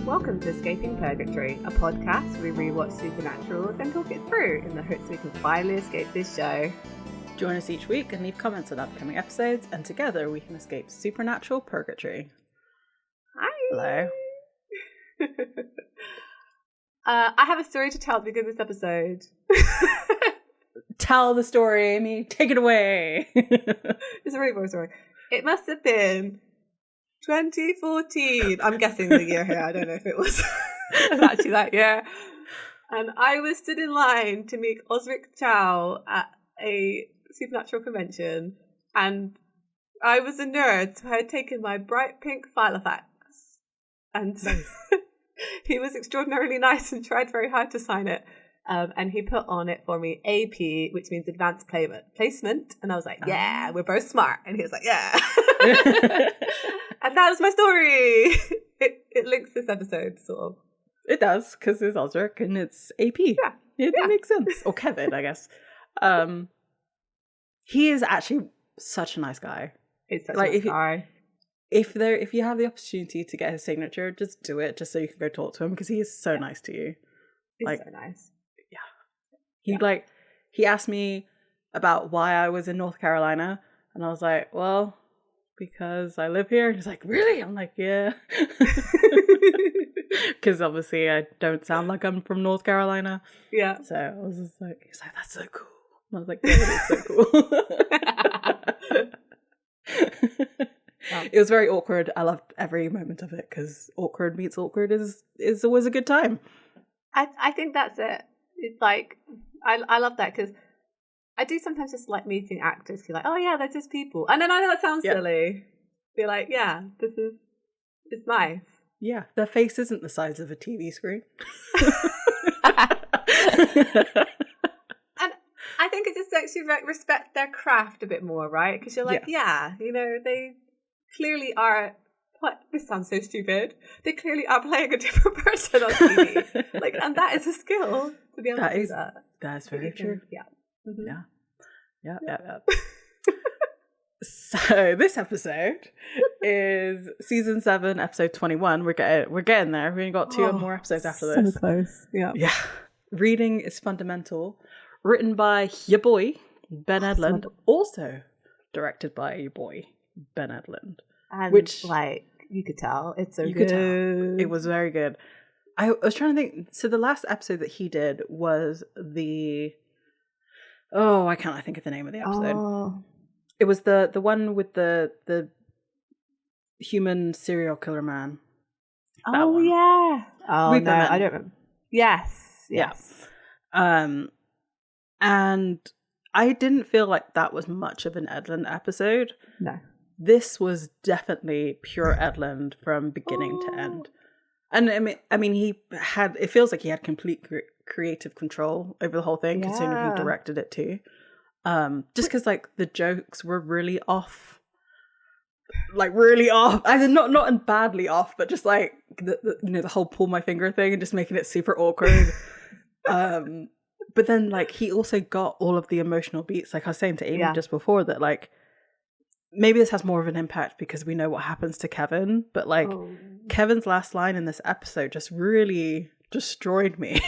Welcome to Escaping Purgatory, a podcast where we rewatch Supernatural, then talk it through in the hopes we can finally escape this show. Join us each week and leave comments on upcoming episodes, and together we can escape Supernatural Purgatory. Hi! Hello. I have a story to tell at the beginning of this episode. Tell the story, Amy. Take it away. It's a really boring story. It must have been 2014. I'm guessing the year here. I don't know if it was actually that year. And I was stood in line to meet Osric Chow at a Supernatural convention. And I was a nerd, so I had taken my bright pink Filofax. And he was extraordinarily nice and tried very hard to sign it. And he put on it for me AP, which means advanced placement. And I was like, yeah, we're both smart. And he was like, yeah. And that was my story. It links this episode, sort of. It does, because it's Osric and it's AP. Yeah. It makes sense. Or Kevin, I guess. He is actually such a nice guy. He's such a nice guy. If you have the opportunity to get his signature, just do it, just so you can go talk to him, because he is so nice to you. He's so nice. He asked me about why I was in North Carolina, and I was like, well, because I live here. And he's like, really? I'm like, yeah. Because obviously I don't sound like I'm from North Carolina. Yeah. So I was just like, he's like, that's so cool. And I was like, yeah, it's so cool. It was very awkward. I loved every moment of it, because awkward meets awkward is always a good time. I think that's it. It's like, I love that, because I do sometimes just like meeting actors who are like, oh yeah, they're just people. And then I know that sounds silly. Be like, yeah, it's nice. Yeah, their face isn't the size of a TV screen. And I think it just makes you respect their craft a bit more, right? Because you're like, yeah, they clearly are. What? This sounds so stupid. They clearly are playing a different person on TV. And that is a skill to be able to do that. That's very true. Yeah. Mm-hmm. Yeah. So this episode is season 7, episode 21. We're getting there. We only got 2 more episodes after this. So close. Yeah. Yeah. Reading is fundamental. Written by your boy Ben Edlund. Also directed by your boy Ben Edlund. And which, you could tell, it's so you good. Could tell. It was very good. I was trying to think. So the last episode that he did was I can't think of the name of the episode. Oh. It was the one with the human serial killer man. Oh one. Yeah. Oh no, I don't remember. Yes. Yeah. And I didn't feel like that was much of an Edlund episode. No. This was definitely pure Edlund from beginning to end. And I mean, it feels like he had complete creative control over the whole thing, considering he directed it too. Just because the jokes were really off, really off. I mean, not badly off, but just the whole pull my finger thing and just making it super awkward. But then he also got all of the emotional beats. Like I was saying to Amy just before that, maybe this has more of an impact because we know what happens to Kevin, but Kevin's last line in this episode just really destroyed me.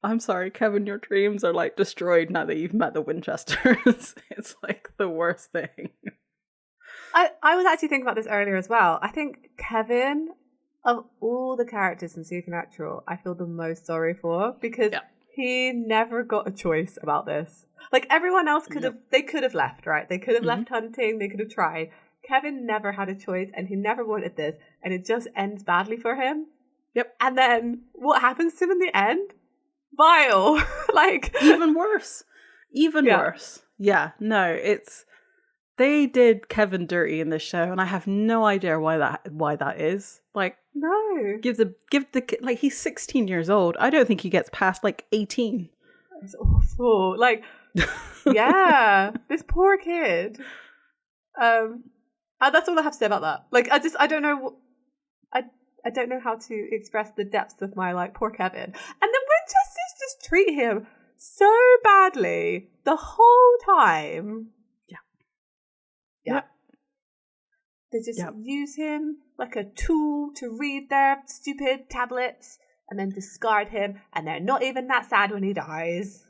I'm sorry, Kevin, your dreams are destroyed now that you've met the Winchesters. It's the worst thing. I was actually thinking about this earlier as well. I think Kevin, of all the characters in Supernatural, I feel the most sorry for, because he never got a choice about this. Everyone else could have left, right? They could have left hunting, they could have tried. Kevin never had a choice, and he never wanted this, and it just ends badly for him. Yep. And then what happens to him in the end? Vile. Even worse. Worse. Yeah, no, they did Kevin dirty in this show, and I have no idea why that is. No. He's 16 years old. I don't think he gets past 18. It's awful. Yeah, this poor kid. That's all I have to say about that. I don't know. I don't know how to express the depths of my poor Kevin. And the Winchesters just treat him so badly the whole time. Yeah. Yep. They just use him like a tool to read their stupid tablets and then discard him, and they're not even that sad when he dies.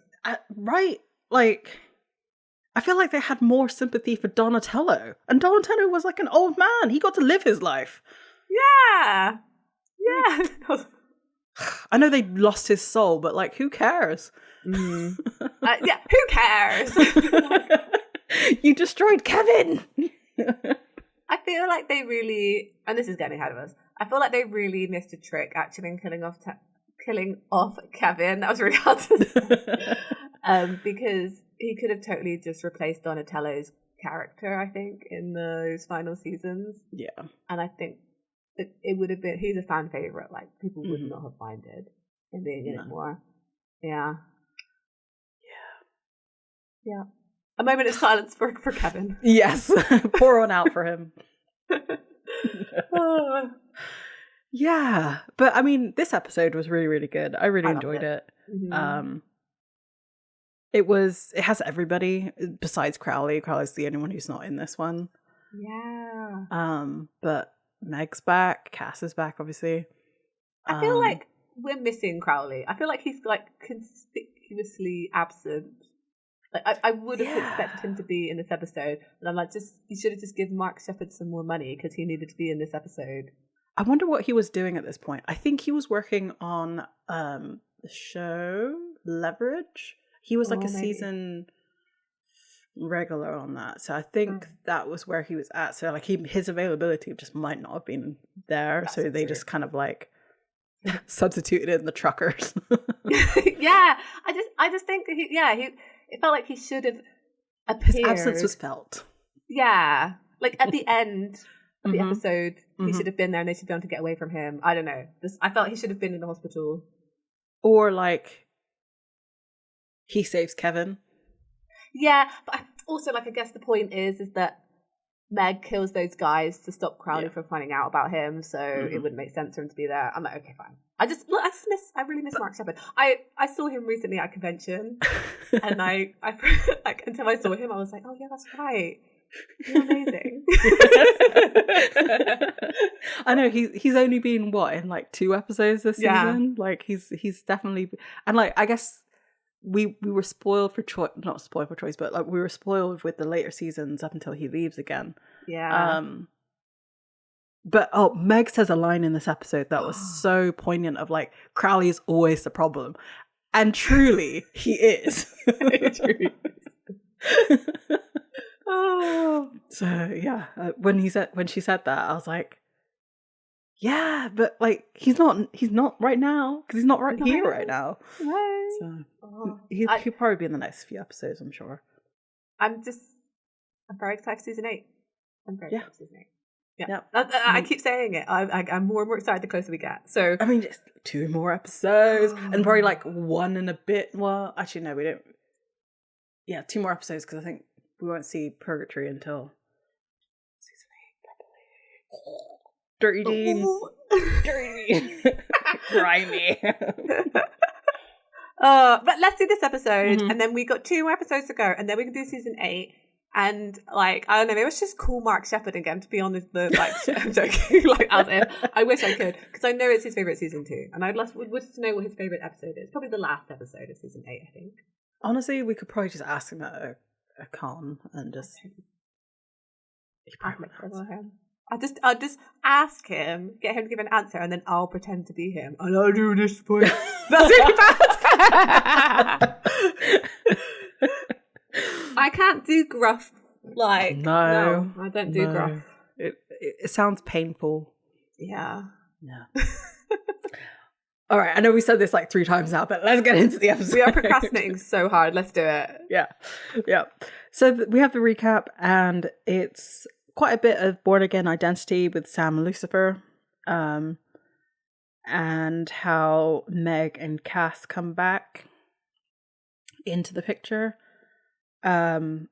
Right? Like, I feel like they had more sympathy for Donatello. And Donatello was like an old man. He got to live his life. Yeah. Yeah. I know they lost his soul, but like, who cares? Yeah, who cares? You destroyed Kevin. I feel like they really, and this is getting ahead of us, I feel like they really missed a trick actually in killing off Kevin. That was really hard to say. Because he could have totally just replaced Donatello's character, I think, in those final seasons. Yeah. And I think that it would have been, he's a fan favorite. Like, people would not have minded him being in it more. Yeah. Yeah. A moment of silence for Kevin. Yes. Pour one out for him. Yeah. But I mean, this episode was really, really good. I really enjoyed it. Mm-hmm. It has everybody besides Crowley. Crowley's the only one who's not in this one. Yeah. But Meg's back. Cass is back, obviously. I feel like we're missing Crowley. I feel like he's like conspicuously absent. Like I would have expected him to be in this episode, and I'm like, you should have just given Mark Sheppard some more money because he needed to be in this episode. I wonder what he was doing at this point. I think he was working on the show Leverage. He was like a season regular on that, so I think that was where he was at. So like his availability just might not have been there. That's so they just kind of like substituted in the truckers. Yeah, I just think it felt like he should have appeared. His absence was felt. Yeah, like at the end of the episode, he should have been there, and they should be able to get away from him. I don't know. I felt he should have been in the hospital, or like he saves Kevin. Yeah, but also, like, I guess the point is that Meg kills those guys to stop Crowley from finding out about him, so it wouldn't make sense for him to be there. I'm like, okay, fine. I really miss Mark Sheppard. I saw him recently at a convention, and I like, until I saw him, I was like, oh yeah, that's right. You're amazing. I know he's only been in like 2 episodes this season. Like he's definitely, and like I guess we were spoiled for choice, not spoiled for choice, but like we were spoiled with the later seasons up until he leaves again. Yeah. But Meg says a line in this episode that was so poignant of like, Crowley is always the problem, and truly he is. So yeah, when she said that, I was like, yeah, but like he's not right now, because he's not right here right now. Right. So he'll probably be in the next few episodes, I'm sure. I'm very excited for season 8. I'm very excited for season 8. Yeah. I keep saying it. I'm more and more excited the closer we get. So I mean, just 2 more episodes, and probably like 1 and a bit. Well, actually, no, we don't. Yeah, 2 more episodes, because I think we won't see Purgatory until season 8. Dirty Dean. Dirty Dean. Grimy. But let's do this episode, and then we got 2 more episodes to go, and then we can do season 8. And like, I don't know, maybe let's just call Mark Sheppard again to be on the like. I'm joking. Like, as if I wish I could, because I know it's his favorite season 2, and I'd love to know what his favorite episode is. Probably the last episode of season 8, I think. Honestly, we could probably just ask him at a con and just. I'll just ask him, get him to give an answer, and then I'll pretend to be him, and I'll do this voice. That's really bad. I can't do gruff. Like, no, I don't do gruff. It sounds painful. Yeah. All right, I know we said this like 3 times now, but let's get into the episode. We are procrastinating so hard. Let's do it. Yeah. So we have the recap, and it's quite a bit of born again identity with Sam and Lucifer, and how Meg and Cass come back into the picture. Cass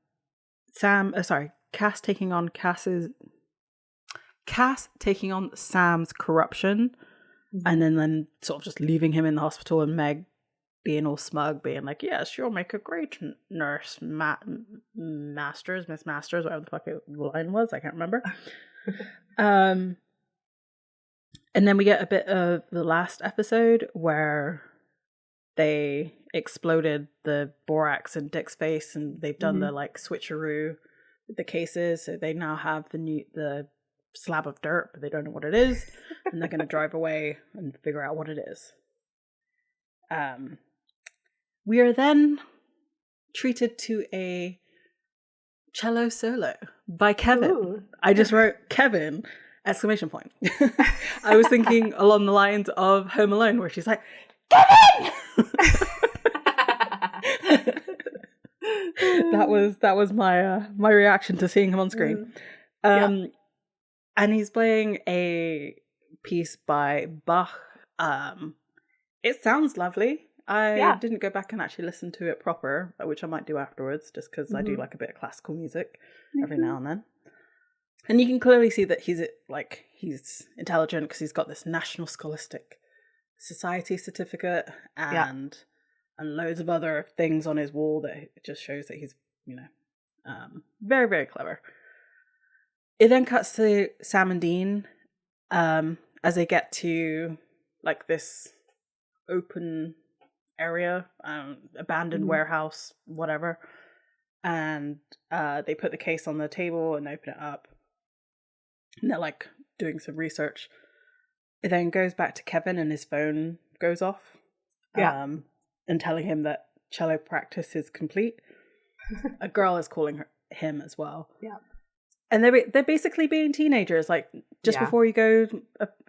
taking on Sam's corruption, and then sort of just leaving him in the hospital, and Meg being all smug, being like, yes, you'll make a great nurse, Miss Masters, whatever the fuck the line was, I can't remember. And then we get a bit of the last episode where they exploded the borax in Dick's face, and they've done the like switcheroo with the cases. So they now have the slab of dirt, but they don't know what it is, and they're going to drive away and figure out what it is. We are then treated to a cello solo by Kevin. Ooh. I just wrote Kevin! ! I was thinking along the lines of Home Alone, where she's like, Kevin! that was my reaction to seeing him on screen. And he's playing a piece by Bach. It sounds lovely. I didn't go back and actually listen to it proper, which I might do afterwards, just because I do like a bit of classical music every now and then. And you can clearly see that he's intelligent, because he's got this National Scholastic Society certificate and loads of other things on his wall that it just shows that he's, very, very clever. It then cuts to Sam and Dean as they get to like this open area, abandoned warehouse, whatever. And they put the case on the table and open it up. And they're like doing some research. It then goes back to Kevin, and his phone goes off. And telling him that cello practice is complete. A girl is calling him as well. Yeah. And they're basically being teenagers. Like, just before you go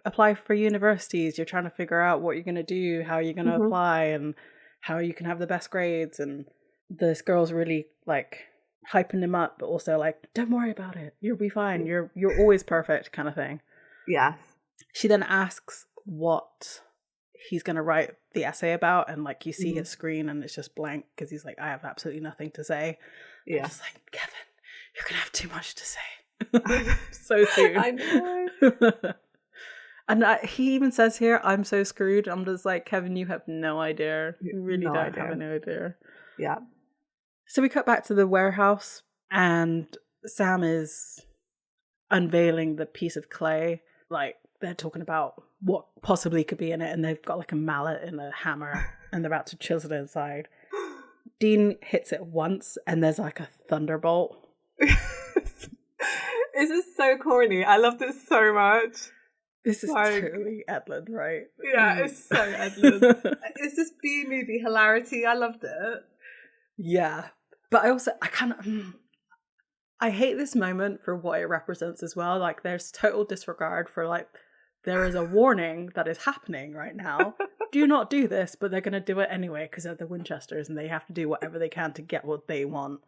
apply for universities, you're trying to figure out what you're going to do, how you're going to apply, and how you can have the best grades. And this girl's really like hyping him up, but also like, don't worry about it, you'll be fine, you're always perfect, kind of thing. Yes. She then asks what he's going to write the essay about, and like you see his screen and it's just blank, because he's like, I have absolutely nothing to say. Yeah. I'm just like, Kevin, you're gonna have too much to say. So soon. I know. And he even says here, I'm so screwed. I'm just like, Kevin, you have no idea. You really don't have any idea. Yeah. So we cut back to the warehouse, and Sam is unveiling the piece of clay. Like, they're talking about what possibly could be in it, and they've got like a mallet and a hammer, and they're about to chisel it inside. Dean hits it once, and there's like a thunderbolt. This is so corny. I loved it so much. This is totally Edlund, right? Yeah, it's so Edlund. It's just B-movie hilarity. I loved it. Yeah. But I hate this moment for what it represents as well. Like, there's total disregard for, like, there is a warning that is happening right now. Do not do this, but they're going to do it anyway because they're the Winchesters and they have to do whatever they can to get what they want.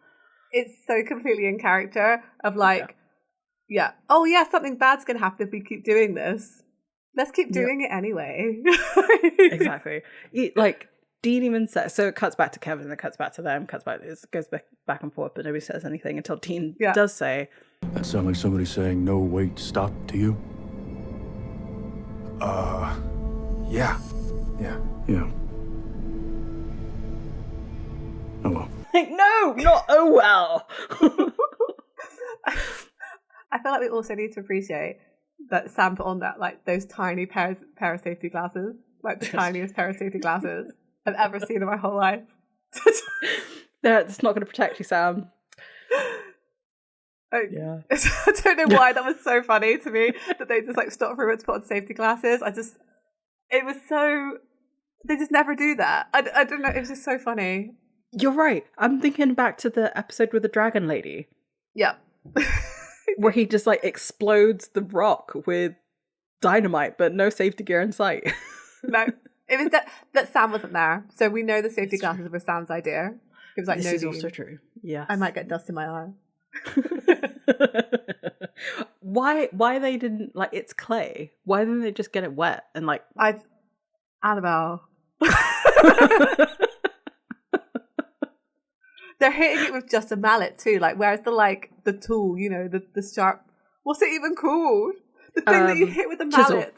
It's so completely in character of like, oh yeah, something bad's going to happen if we keep doing this. Let's keep doing it anyway. Exactly. Like, Dean even says, so it cuts back to Kevin, and it cuts back to them, it goes back and forth, but nobody says anything until Dean does say, that sounds like somebody saying, no, wait, stop to you? Yeah. Oh well. Like, no, not oh well. I feel like we also need to appreciate that Sam put on that, like, those tiny pair of safety glasses, like the tiniest pair of safety glasses I've ever seen in my whole life. That's not going to protect you, Sam. I don't know why that was so funny to me that they just like stopped for a minute to put on safety glasses. It was so, they just never do that. I don't know, it was just so funny. You're right. I'm thinking back to the episode with the dragon lady. Yeah. Where he just like explodes the rock with dynamite, but no safety gear in sight. No, it was that Sam wasn't there, so we know the safety glasses were Sam's idea. It was like, this no, is also true. Yeah, I might get dust in my eye. Why they didn't, like, it's clay. Why didn't they just get it wet and like Annabelle. They're hitting it with just a mallet too. Like, where's the tool? You know, the sharp. What's it even called? The thing that you hit with a mallet.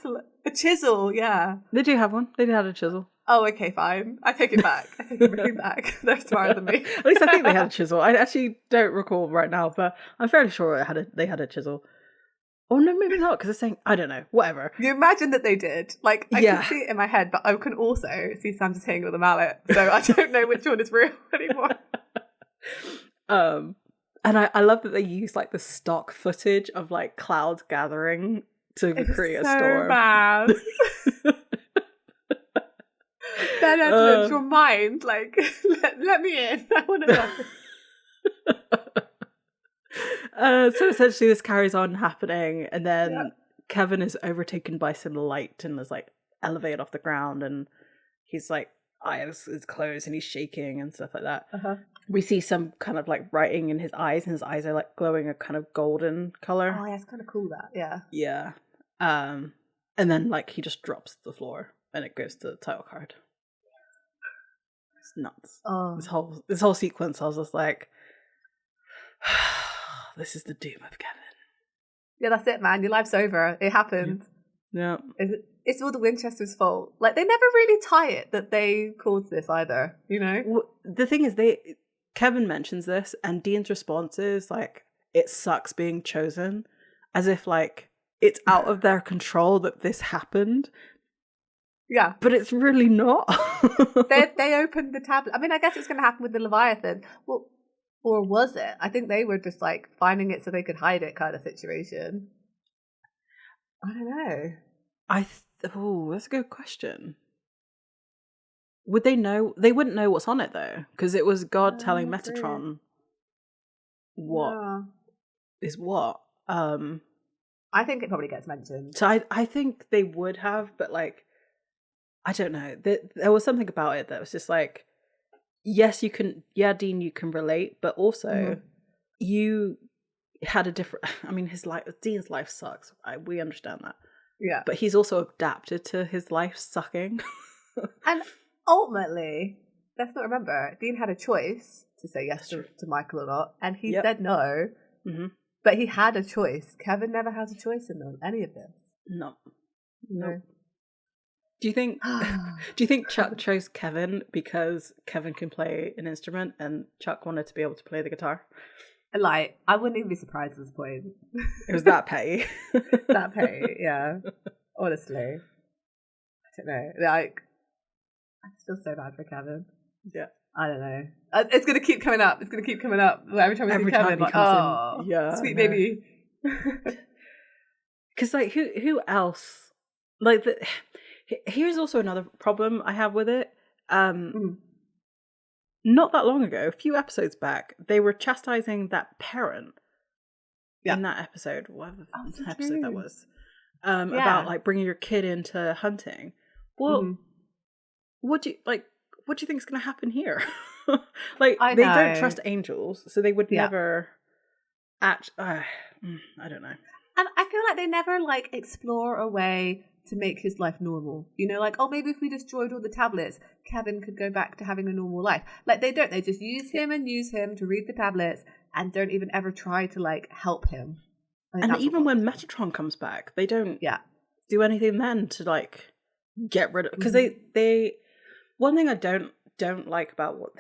A chisel. Yeah. They do have one. They had a chisel. Oh, okay, fine. I take it back. I take everything back. They're smarter than me. At least I think they had a chisel. I actually don't recall right now, but I'm fairly sure they had a chisel. Oh no, maybe not, because it's saying, I don't know, whatever. You imagine that they did. Like, I can see it in my head, but I can also see Sam just hitting with a mallet. So I don't know which one is real anymore. And I love that they use like the stock footage of like clouds gathering to create a storm. Bad. Then to your mind, like, let me in. I want to know. So essentially this carries on happening, and then Kevin is overtaken by some light and is like elevated off the ground, and he's like eyes is closed and he's shaking and stuff like that. We see some kind of like writing in his eyes, and his eyes are like glowing a kind of golden color. Oh yeah, it's kind of cool, that. Yeah. And then like he just drops to the floor and it goes to the title card. It's nuts. This whole sequence, I was just like, this is the doom of Kevin. Yeah, that's it, man. Your life's over. It happened. Yeah. It's all the Winchesters' fault. Like, they never really tie it that they caused this either, you know? Well, the thing is, Kevin mentions this, and Dean's response is like, it sucks being chosen, as if like it's out of their control that this happened. Yeah. But it's really not. they opened the tablet. I mean, I guess it's going to happen with the Leviathan. Well, or was it? I think they were just like finding it so they could hide it kind of situation. I don't know. That's a good question. Would they know? They wouldn't know what's on it though, because it was God telling Metatron what is what. I think it probably gets mentioned. So I think they would have, but like, I don't know. There was something about it that was just like, yes, you can. Yeah, Dean, you can relate, but also you had a different. I mean, Dean's life sucks. We understand that. Yeah, but he's also adapted to his life sucking. And ultimately, let's not remember, Dean had a choice to say yes to Michael or not, and he said no. Mm-hmm. But he had a choice. Kevin never has a choice in any of this. No. Do you think Chuck chose Kevin because Kevin can play an instrument and Chuck wanted to be able to play the guitar? Like, I wouldn't even be surprised at this point. It was that petty. That petty, yeah. Honestly. I don't know. Like, I feel so bad for Kevin. Yeah. I don't know. It's going to keep coming up. It's going to keep coming up. Every time we see Kevin, like, oh, in. Yeah, sweet baby. Because, like, who else? Like, here's also another problem I have with it. Not that long ago, a few episodes back, they were chastising that parent in that episode, whatever episode that was, about like bringing your kid into hunting. Well, what do you think is going to happen here? Like, they don't trust angels, so they would never act. I don't know. And I feel like they never like explore a way to make his life normal. You know, like, oh, maybe if we destroyed all the tablets, Kevin could go back to having a normal life. Like, they don't. They just use him to read the tablets and don't even ever try to, like, help him. And even when Metatron comes back, they don't do anything then to, like, get rid of... Because they... One thing I don't like about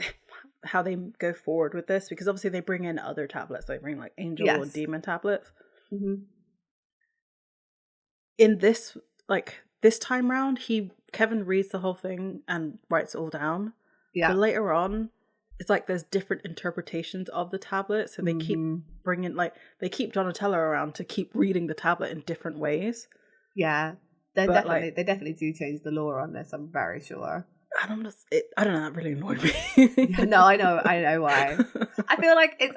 how they go forward with this, because obviously they bring in other tablets. They bring, like, angel and demon tablets. Mm-hmm. In this... Like, this time round, Kevin reads the whole thing and writes it all down. Yeah. But later on, it's like there's different interpretations of the tablet. So they keep bringing, like, they keep Donatello around to keep reading the tablet in different ways. Yeah. They definitely do change the lore on this, I'm very sure. I don't know, that really annoyed me. Yeah, no, I know why. I feel like it's...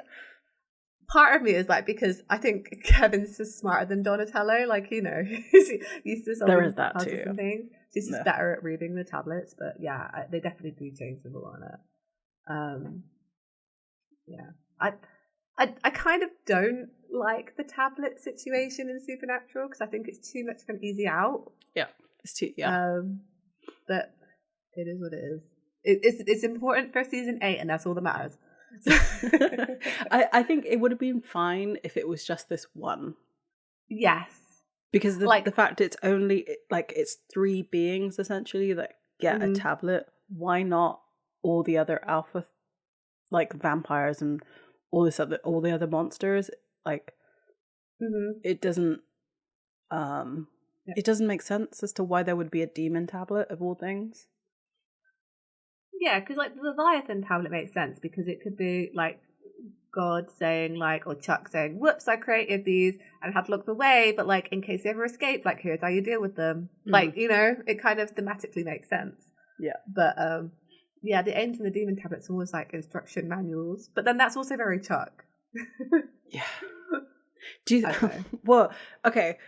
Part of me is like, because I think Kevin's just smarter than Donatello, like, you know, he's used to there is that too. And things. He's just better at reading the tablets, but yeah, they definitely do change the law on it. Yeah, I kind of don't like the tablet situation in Supernatural because I think it's too much of an easy out. Yeah, it's too but it is what it is. It's important for season 8, and that's all that matters. I think it would have been fine if it was just this one. Yes. Because the fact it's only, like, it's 3 beings, essentially, that get a tablet. Why not all the other alpha, like, vampires and all the other monsters? Like, it doesn't It doesn't make sense as to why there would be a demon tablet of all things. Yeah, because like the Leviathan tablet makes sense because it could be like God saying like, or Chuck saying, whoops, I created these and had looked away, but like in case they ever escape, like here's how you deal with them. Like, you know, it kind of thematically makes sense. Yeah. But yeah, the angel and the demon tablets are always like instruction manuals. But then that's also very Chuck. Yeah. Do you well, okay.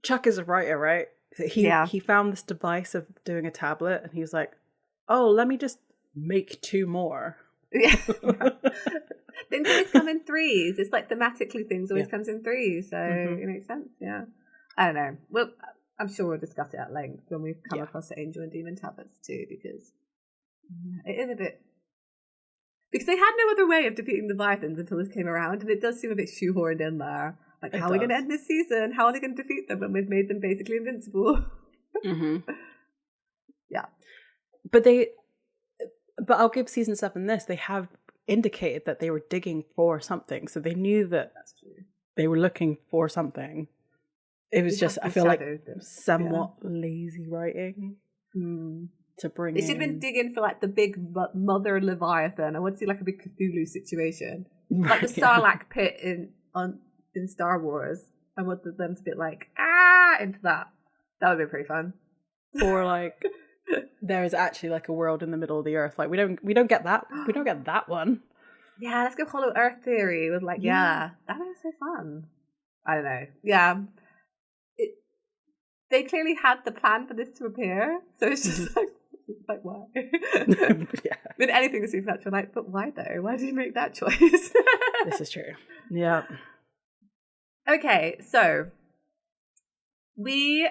Chuck is a writer, right? He found this device of doing a tablet and he was like, oh, let me just make 2 more. Yeah. Things always come in threes. It's like thematically things always comes in threes. So it makes sense. Yeah. I don't know. Well, I'm sure we'll discuss it at length when we've come across the angel and demon tablets too, because it is a bit... Because they had no other way of defeating the Leviathans until this came around, and it does seem a bit shoehorned in there. Like, how are we going to end this season? How are they going to defeat them when we've made them basically invincible? Yeah. But I'll give season 7 this. They have indicated that they were digging for something, so they knew that they were looking for something. It was just, I feel like, somewhat lazy writing to bring They should have been digging for like the big mother Leviathan. I want to see like a big Cthulhu situation. Like the Sarlacc pit in Star Wars. I wanted them to be like, into that. That would be pretty fun. Or like... There is actually like a world in the middle of the earth. Like we don't get that. We don't get that one. Yeah, let's go Hollow Earth theory with like that is so fun. I don't know. Yeah, they clearly had the plan for this to appear, so it's just like why? With anything with supernatural, like, but why though? Why did you make that choice? This is true. Yeah. Okay, so we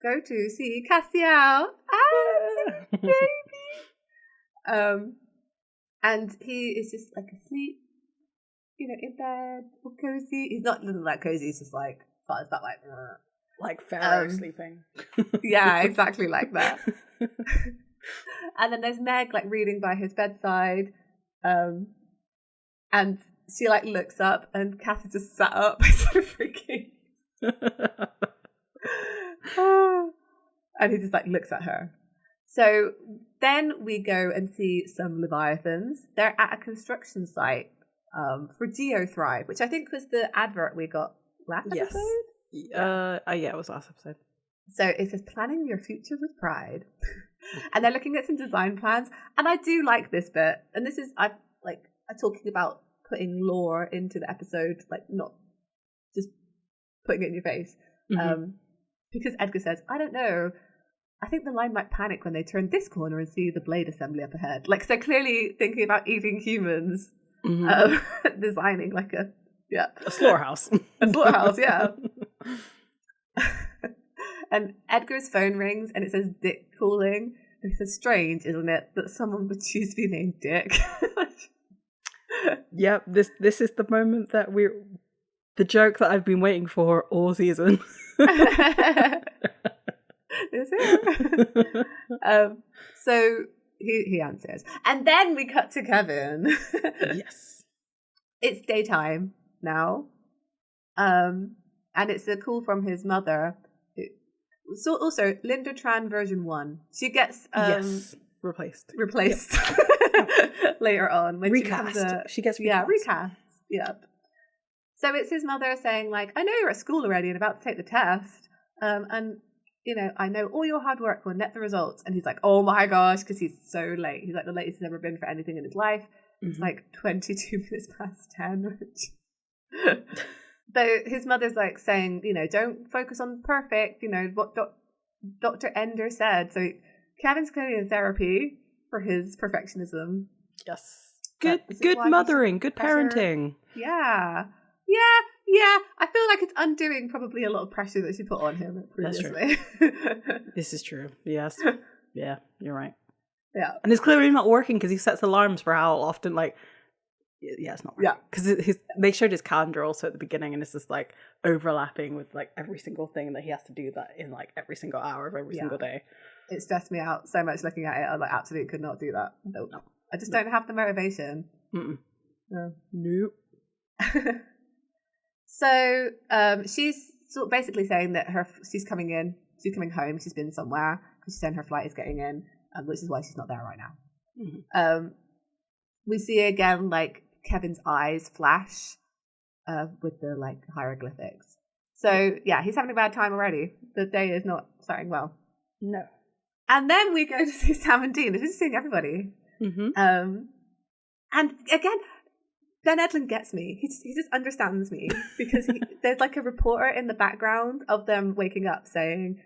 go to see Castiel. Baby. And he is just like asleep, you know, in bed, all cozy. He's not that cozy. He's just like, it's not like Pharaoh sleeping. Yeah, exactly like that. And then there's Meg like reading by his bedside, and she like looks up, and Cass is just sat up. It's so freaky. And he just like looks at her. So then we go and see some Leviathans. They're at a construction site for Geothrive, which I think was the advert we got last episode. Yeah, it was last episode. So it says planning your future with pride. And they're looking at some design plans. And I do like this bit. And this is I'm talking about putting lore into the episode, like not just putting it in your face. Because Edgar says, I don't know, I think the line might panic when they turn this corner and see the blade assembly up ahead. Like, they're clearly thinking about eating humans, designing like a slaughterhouse. A slaughterhouse, yeah. And Edgar's phone rings and it says Dick calling. And he says, strange, isn't it, that someone would choose to be named Dick? Yep, this is the moment that the joke that I've been waiting for all season. Is it? So he answers. And then we cut to Kevin. Yes. It's daytime now. And it's a call from his mother. So also, Linda Tran version 1. She gets replaced later on. When recast. She gets recast. Yeah, recast. Yep. So it's his mother saying, like, I know you're at school already and about to take the test. And, you know, I know all your hard work will net the results. And he's like, oh my gosh, because he's so late. He's like the latest he's ever been for anything in his life. It's like 22 minutes past 10. So his mother's like saying, you know, don't focus on perfect, you know, what Dr. Ender said. So Kevin's clearly in therapy for his perfectionism. Yes. Good mothering, good parenting. Yeah. Yeah. I feel like it's undoing probably a lot of pressure that she put on him previously. That's true. This is true. Yes. Yeah, you're right. Yeah. And it's clearly not working because he sets alarms for how often, like, yeah, it's not working. Yeah. Because they showed his calendar also at the beginning and it's just like overlapping with like every single thing that he has to do that in like every single hour of every single day. It stressed me out so much looking at it. I was like, absolutely could not do that. No. I just don't have the motivation. No. Nope. So she's sort of basically saying that she's coming home, she's been somewhere, because she's saying her flight is getting in, which is why she's not there right now. Mm-hmm. We see again, like, Kevin's eyes flash with the, like, hieroglyphics. So, yeah, he's having a bad time already. The day is not starting well. No. And then we go to see Sam and Dean. This is seeing everybody. Mm-hmm. And again, Ben Edlund gets me. He just understands me, because there's like a reporter in the background of them waking up saying,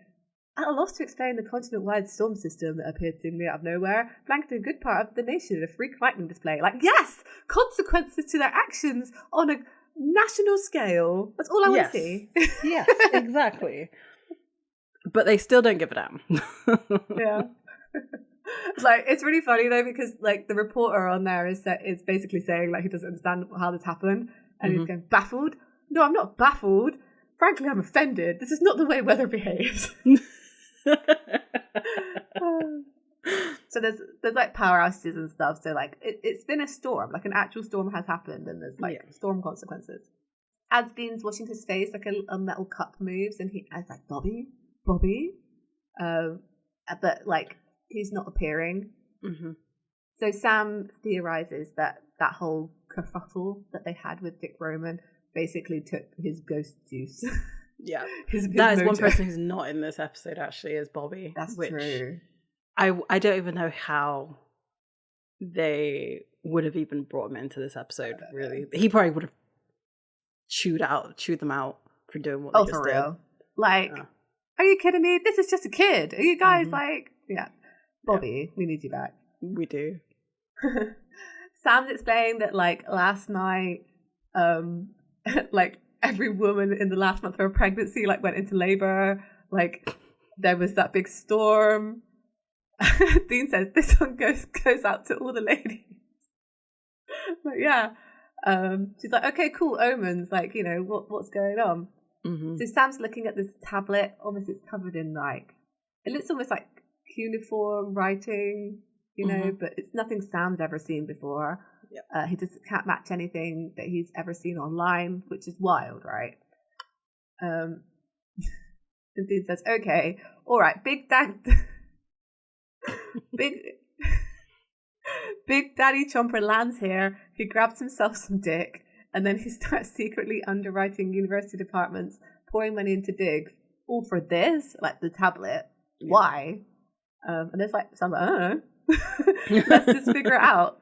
"At a loss to explain the continent-wide storm system that appeared seemingly out of nowhere, blanketed a good part of the nation in a freak lightning display." Like, yes, consequences to their actions on a national scale. That's all I want to see. Yes, exactly. But they still don't give a damn. Yeah. Like, it's really funny though, because like the reporter on there is basically saying like he doesn't understand how this happened, and he's going, "Baffled? No, I'm not baffled. Frankly, I'm offended. This is not the way weather behaves." So there's like power outages and stuff. So like it's been a storm, like an actual storm has happened, and there's like storm consequences. As Dean's washing his face, like a metal cup moves, and it's like, Bobby, but like he's not appearing. Mm-hmm. So Sam theorizes that whole kerfuffle that they had with Dick Roman basically took his ghost juice. Yeah, his that is mojo. one person who's not in this episode actually is Bobby. That's true. I don't even know how they would have even brought him into this episode. Really, he probably would have chewed them out for doing what they just for did. real. Like, are you kidding me? This is just a kid. Are you guys like, Bobby, we need you back. We do. Sam's explaining that like last night, like every woman in the last month of her pregnancy like went into labor. Like there was that big storm. Dean says this one goes out to all the ladies. Like, yeah. She's like, okay, cool, omens. Like, you know, what's going on? Mm-hmm. So Sam's looking at this tablet. Almost it's covered in like, it looks almost like cuneiform writing, you know, but it's nothing Sam's ever seen before. Yep. He just can't match anything that he's ever seen online, which is wild, right? And Dean says, okay, all right, Big Daddy Chomper lands here. He grabs himself some dick, and then he starts secretly underwriting university departments, pouring money into digs, all for this, like the tablet. Yeah. Why? And there's like some, I don't know. Let's just figure it out.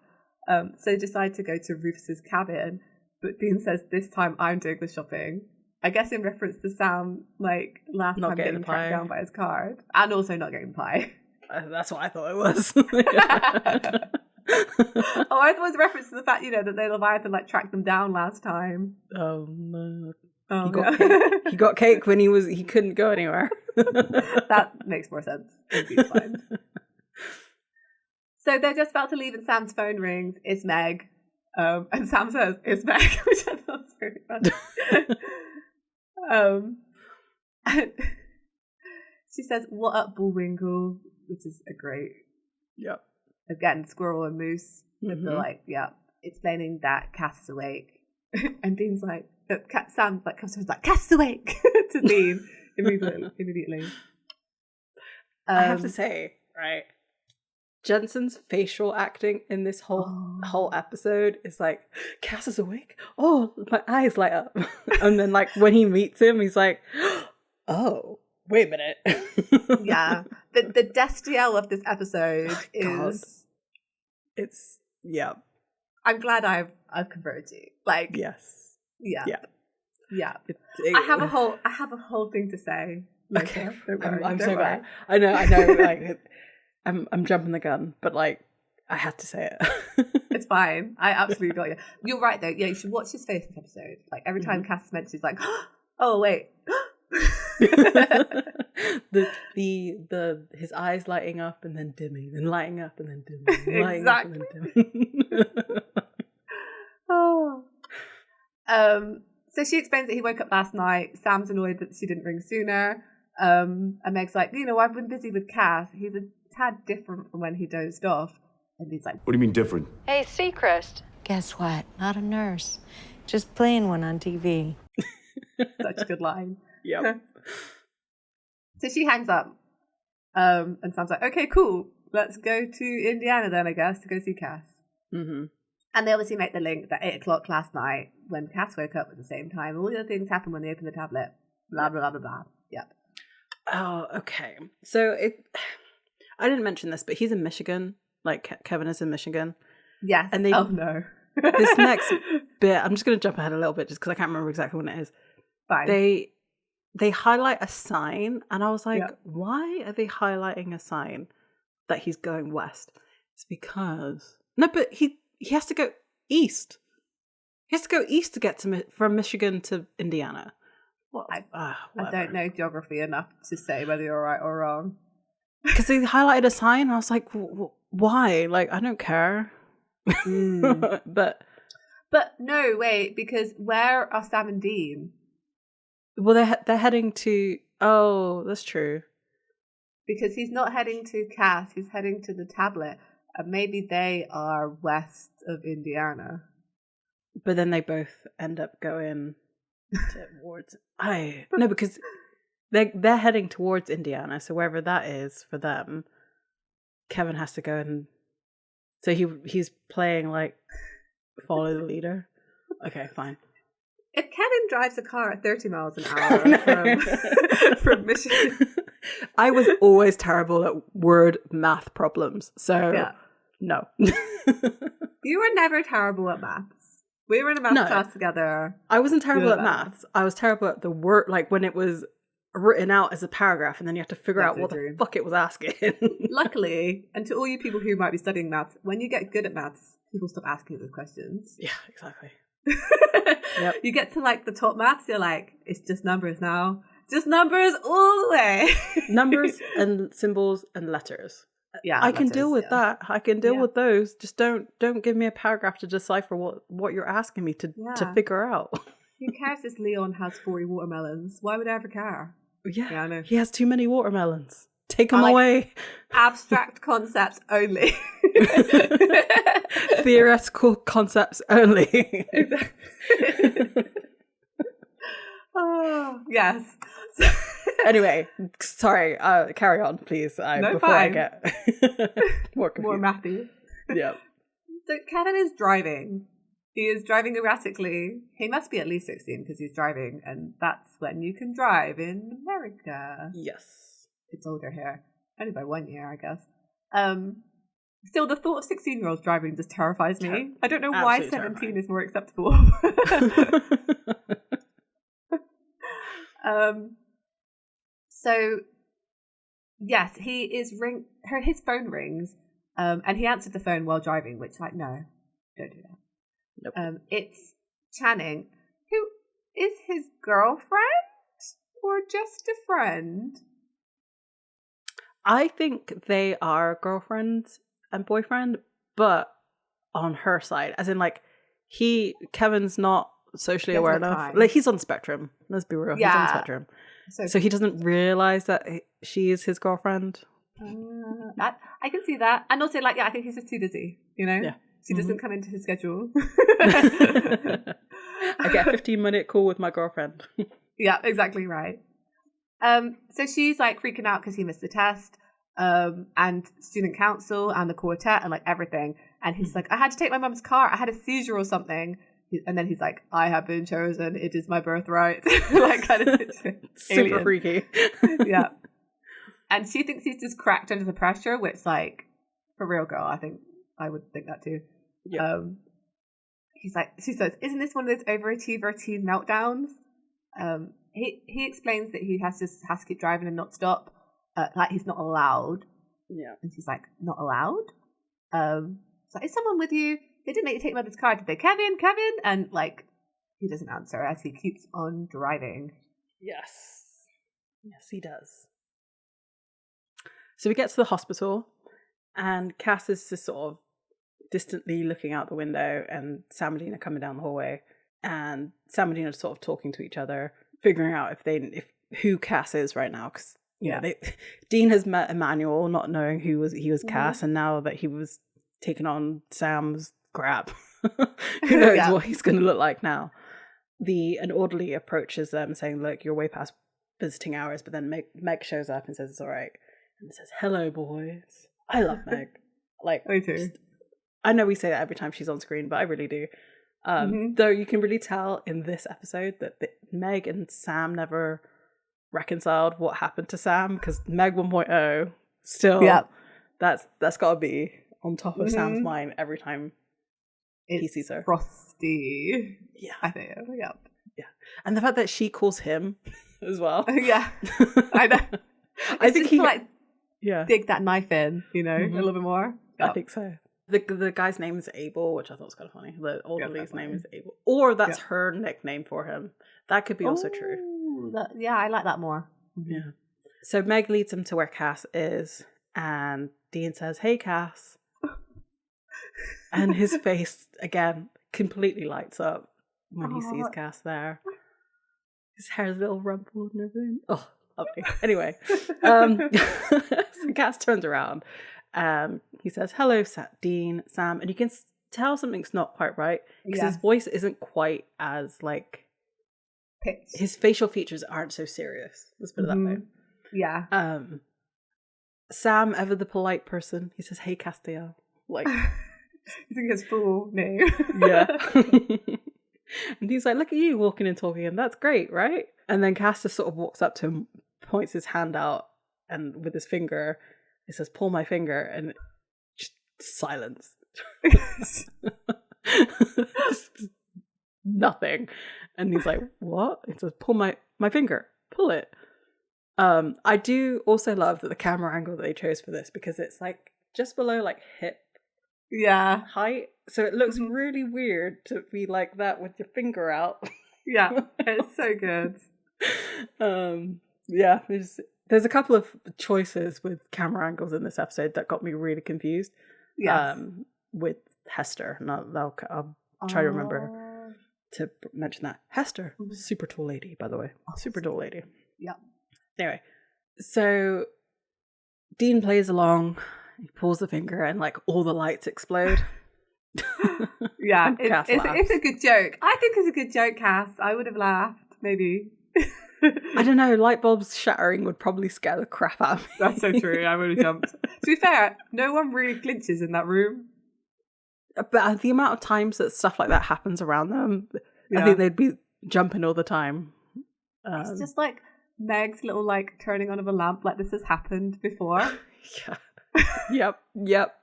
So they decide to go to Rufus's cabin, but Dean says, this time I'm doing the shopping. I guess in reference to Sam, like last time getting tracked down by his card, and also not getting the pie. That's what I thought it was. Oh, I thought it was a reference to the fact, you know, that the Leviathan like tracked them down last time. Oh no. Oh, he got cake when he couldn't go anywhere. That makes more sense. Fine. So they're just about to leave and Sam's phone rings. It's Meg. And Sam says, it's Meg, which I thought was really funny. And she says, what up, Bullwinkle? Which is a great, again, squirrel and moose with the like, explaining that Cass is awake. And Dean's like, Sam like comes to him like, Cass is awake to Dean immediately. I have to say, right, Jensen's facial acting in this whole episode is like, Cass is awake? Oh, my eyes light up. And then like when he meets him, he's like, oh, wait a minute. Yeah. The Destiel of this episode is... It's, I'm glad I've converted you. Like, yes. Yeah. I have a whole thing to say. Okay. I'm so glad. I know, like... I'm jumping the gun, but like I had to say it. It's fine. I absolutely got you. You're right though. Yeah, you should watch his face in this episode. Like every time Cass mentions, she's like, "Oh wait." His eyes lighting up and then dimming, and lighting up and then dimming, lighting exactly. up and then dimming. So she explains that he woke up last night. Sam's annoyed that she didn't ring sooner. And Meg's like, you know, I've been busy with Cass. He's a tad different from when he dozed off. And he's like, What do you mean different? Hey, Seacrest. Guess what? Not a nurse. Just playing one on TV. Such a good line. Yep. So she hangs up. And Sam's like, okay, cool. Let's go to Indiana then, I guess, to go see Cass. Mm-hmm. And they obviously make the link that 8 o'clock last night, when Cass woke up at the same time, all the other things happened when they opened the tablet. Blah, blah, blah, blah, blah. Yep. Oh, okay. So I didn't mention this, but he's in Michigan. Like, Kevin is in Michigan. Yes. And oh, no. This next bit, I'm just going to jump ahead a little bit just because I can't remember exactly what it is. Fine. They highlight a sign, and I was like, why are they highlighting a sign that he's going west? It's because... No, but he has to go east. He has to go east to get from Michigan to Indiana. What? I don't know geography enough to say whether you're right or wrong. Because they highlighted a sign, and I was like, why? Like, I don't care. But no, wait, because where are Sam and Dean? Well, they're heading to... Oh, that's true. Because he's not heading to Cass, he's heading to the tablet. And maybe they are west of Indiana. But then they both end up going towards... No, because they're heading towards Indiana, so wherever that is for them, Kevin has to go and... So he's playing like follow the leader. Okay, fine. If Kevin drives a car at 30 miles an hour from Michigan... I was always terrible at word math problems, so no. You were never terrible at maths. We were in a maths class together. I wasn't terrible at maths. I was terrible at the word, like when it was written out as a paragraph and then you have to figure out what the fuck it was asking. Luckily, and to all you people who might be studying maths, when you get good at maths, people stop asking those questions. Yeah, exactly. Yep. You get to like the top maths, you're like, it's just numbers now. Just numbers all the way. Numbers and symbols and letters. Yeah, I can deal with that. I can deal with those. Just don't give me a paragraph to decipher what you're asking me to figure out. Who cares if Leon has 40 watermelons? Why would I ever care? Yeah, I know. He has too many watermelons. Take them away. Abstract concepts only. Theoretical concepts only. Exactly. Oh, yes. Anyway, sorry. Carry on, please. Before I get more confused. More mathy. Yeah. So Kevin is driving. He is driving erratically. He must be at least 16 because he's driving, and that's when you can drive in America. Yes. It's older here. Only by 1 year, I guess. Still, the thought of 16-year-olds driving just terrifies me. I don't know why 17 is more acceptable. So, yes, he is his phone rings, and he answered the phone while driving, which, like, no, don't do that. Nope. It's Channing, who is his girlfriend or just a friend? I think they are girlfriend and boyfriend, but on her side, as in, like, Kevin's not socially aware enough. Like, he's on the spectrum. Let's be real. Yeah. He's on the spectrum. So he doesn't realize that she is his girlfriend. That I can see that. And also, like, I think he's just too busy, you know? Yeah. She doesn't come into his schedule. I get a 15-minute call with my girlfriend. Yeah, exactly right. So she's like freaking out because he missed the test, and student council and the quartet and like everything. And he's like, I had to take my mum's car. I had a seizure or something. And then he's like, I have been chosen. It is my birthright. Like, kind of super freaky. Yeah. And she thinks he's just cracked under the pressure, which, like, for real, girl, I think I would think that too. Yeah. He's like, she says, isn't this one of those overachiever teen meltdowns? He explains that he has to keep driving and not stop. Like, he's not allowed. Yeah. And she's like, not allowed? So is someone with you? They didn't make you take mother's car, did they? Kevin? And, like, he doesn't answer as he keeps on driving. Yes. Yes, he does. So we get to the hospital, and Cass is just sort of distantly looking out the window, and Sam and Dean are coming down the hallway, and Sam and Dean are sort of talking to each other, figuring out if who Cass is right now, because Dean has met Emmanuel, not knowing he was Cass, and now that he was taking on Sam's crap, who knows what he's going to look like now. An orderly approaches them saying, look, you're way past visiting hours, but then Meg shows up and says it's all right, and says, "Hello, boys." I love Meg. Like, Me too. I know we say that every time she's on screen, but I really do. Though you can really tell in this episode that Meg and Sam never reconciled what happened to Sam, because Meg 1.0 still, that's got to be on top of Sam's mind every time he sees her. Frosty. Yeah, I think. Yeah. And the fact that she calls him as well. Yeah, I know. I think he dig that knife in, a little bit more. I think so. The guy's name is Abel, which I thought was kind of funny. The orderly's name is Abel, or that's her nickname for him. That could be also true. I like that more. Yeah. So Meg leads him to where Cass is, and Dean says, "Hey, Cass," and his face again completely lights up when he sees Cass there. His hair's a little rumpled and everything. Oh, lovely. Anyway, so Cass turns around. He says, "Hello, Dean, Sam," and you can tell something's not quite right because his voice isn't quite as like pitched. His facial features aren't so serious. Let's put it that way. Yeah. Sam, ever the polite person, he says, "Hey, Castiel." Like, you think his full name? Yeah. And he's like, "Look at you walking and talking, and that's great, right?" And then Cass just sort of walks up to him, points his hand out, and with his finger, he says, "Pull my finger," and just silence. Nothing. And he's like, "What?" He says, "Pull my finger. Pull it." I do also love that the camera angle that they chose for this, because it's like just below like hip height, so it looks really weird to be like that with your finger out. Yeah, it's so good. There's a couple of choices with camera angles in this episode that got me really confused. With Hester, and I'll try to remember to mention that. Hester, super tall lady, by the way. Super tall lady. Yeah. Anyway, so Dean plays along, he pulls the finger, and like all the lights explode. Yeah, it's a good joke. I think it's a good joke, Cass. I would have laughed, maybe. I don't know, light bulbs shattering would probably scare the crap out of me. That's so true, I would have jumped. To be fair, no one really flinches in that room. But the amount of times that stuff like that happens around them, I think they'd be jumping all the time. It's just like Meg's little like turning on of a lamp, like this has happened before. Yeah. Yep.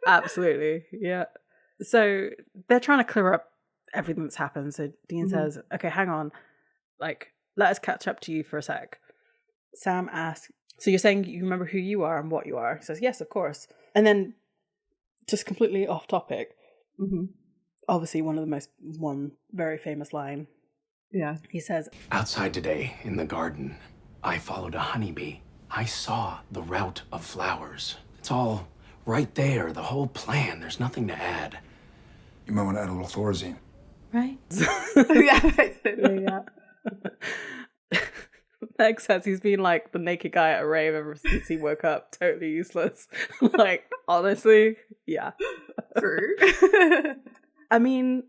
Absolutely. Yeah. So they're trying to clear up everything that's happened. So Dean says, "Okay, hang on. Like, let us catch up to you for a sec." Sam asks, "So you're saying you remember who you are and what you are?" He says, "Yes, of course." And then, just completely off topic, obviously one very famous line. Yeah. He says, "Outside today, in the garden, I followed a honeybee. I saw the route of flowers. It's all right there, the whole plan. There's nothing to add." You might want to add a little Thorazine. Right? Yeah. Meg says he's been like the naked guy at a rave ever since he woke up. Totally useless. Like, honestly, yeah. True. I mean,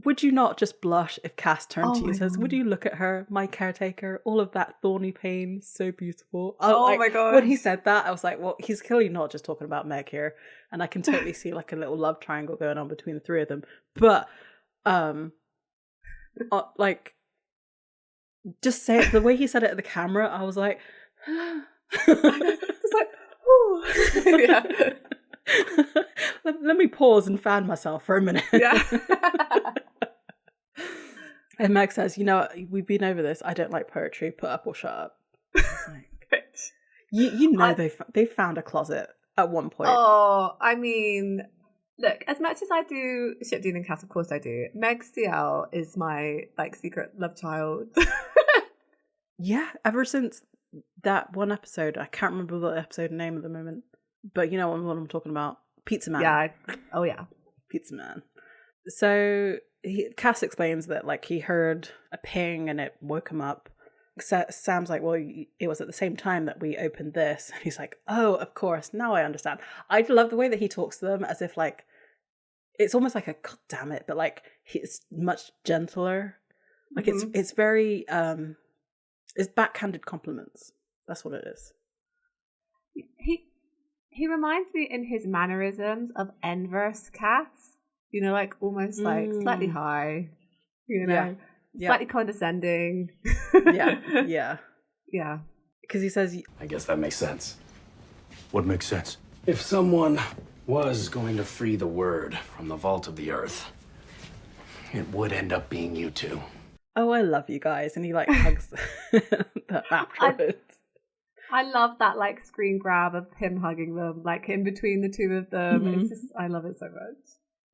would you not just blush if Cass turned to you and says, "Would you look at her, my caretaker, all of that thorny pain, so beautiful." My God. When he said that, I was like, well, he's clearly not just talking about Meg here. And I can totally see like a little love triangle going on between the three of them. But, like, just say it, the way he said it at the camera, I was like, it's like, ooh. Yeah. Let me pause and fan myself for a minute. Yeah. And Meg says, "We've been over this. I don't like poetry. Put up or shut up." Like, they found a closet at one point. Oh, I mean, look, as much as I do ship Dean and Cass, of course I do. Meg CL is my like secret love child. Yeah, ever since that one episode, I can't remember the episode name at the moment, but you know what I'm talking about. Pizza Man. Yeah. Oh yeah. Pizza Man. So Cass explains that like he heard a ping and it woke him up. Sam's like, "Well, it was at the same time that we opened this." And he's like, "Oh, of course. Now I understand." I love the way that he talks to them as if like it's almost like a "God damn it," but like it's much gentler. Like it's very It's backhanded compliments. That's what it is. He reminds me in his mannerisms of N-verse Cas. You know, like almost like slightly high. You know, slightly condescending. Yeah. Because he says, I guess that makes sense. What makes sense? If someone was going to free the word from the vault of the earth, it would end up being you two. oh, I love you guys. And he like hugs that afterwards. I love that like screen grab of him hugging them, like in between the two of them. It's just, I love it so much.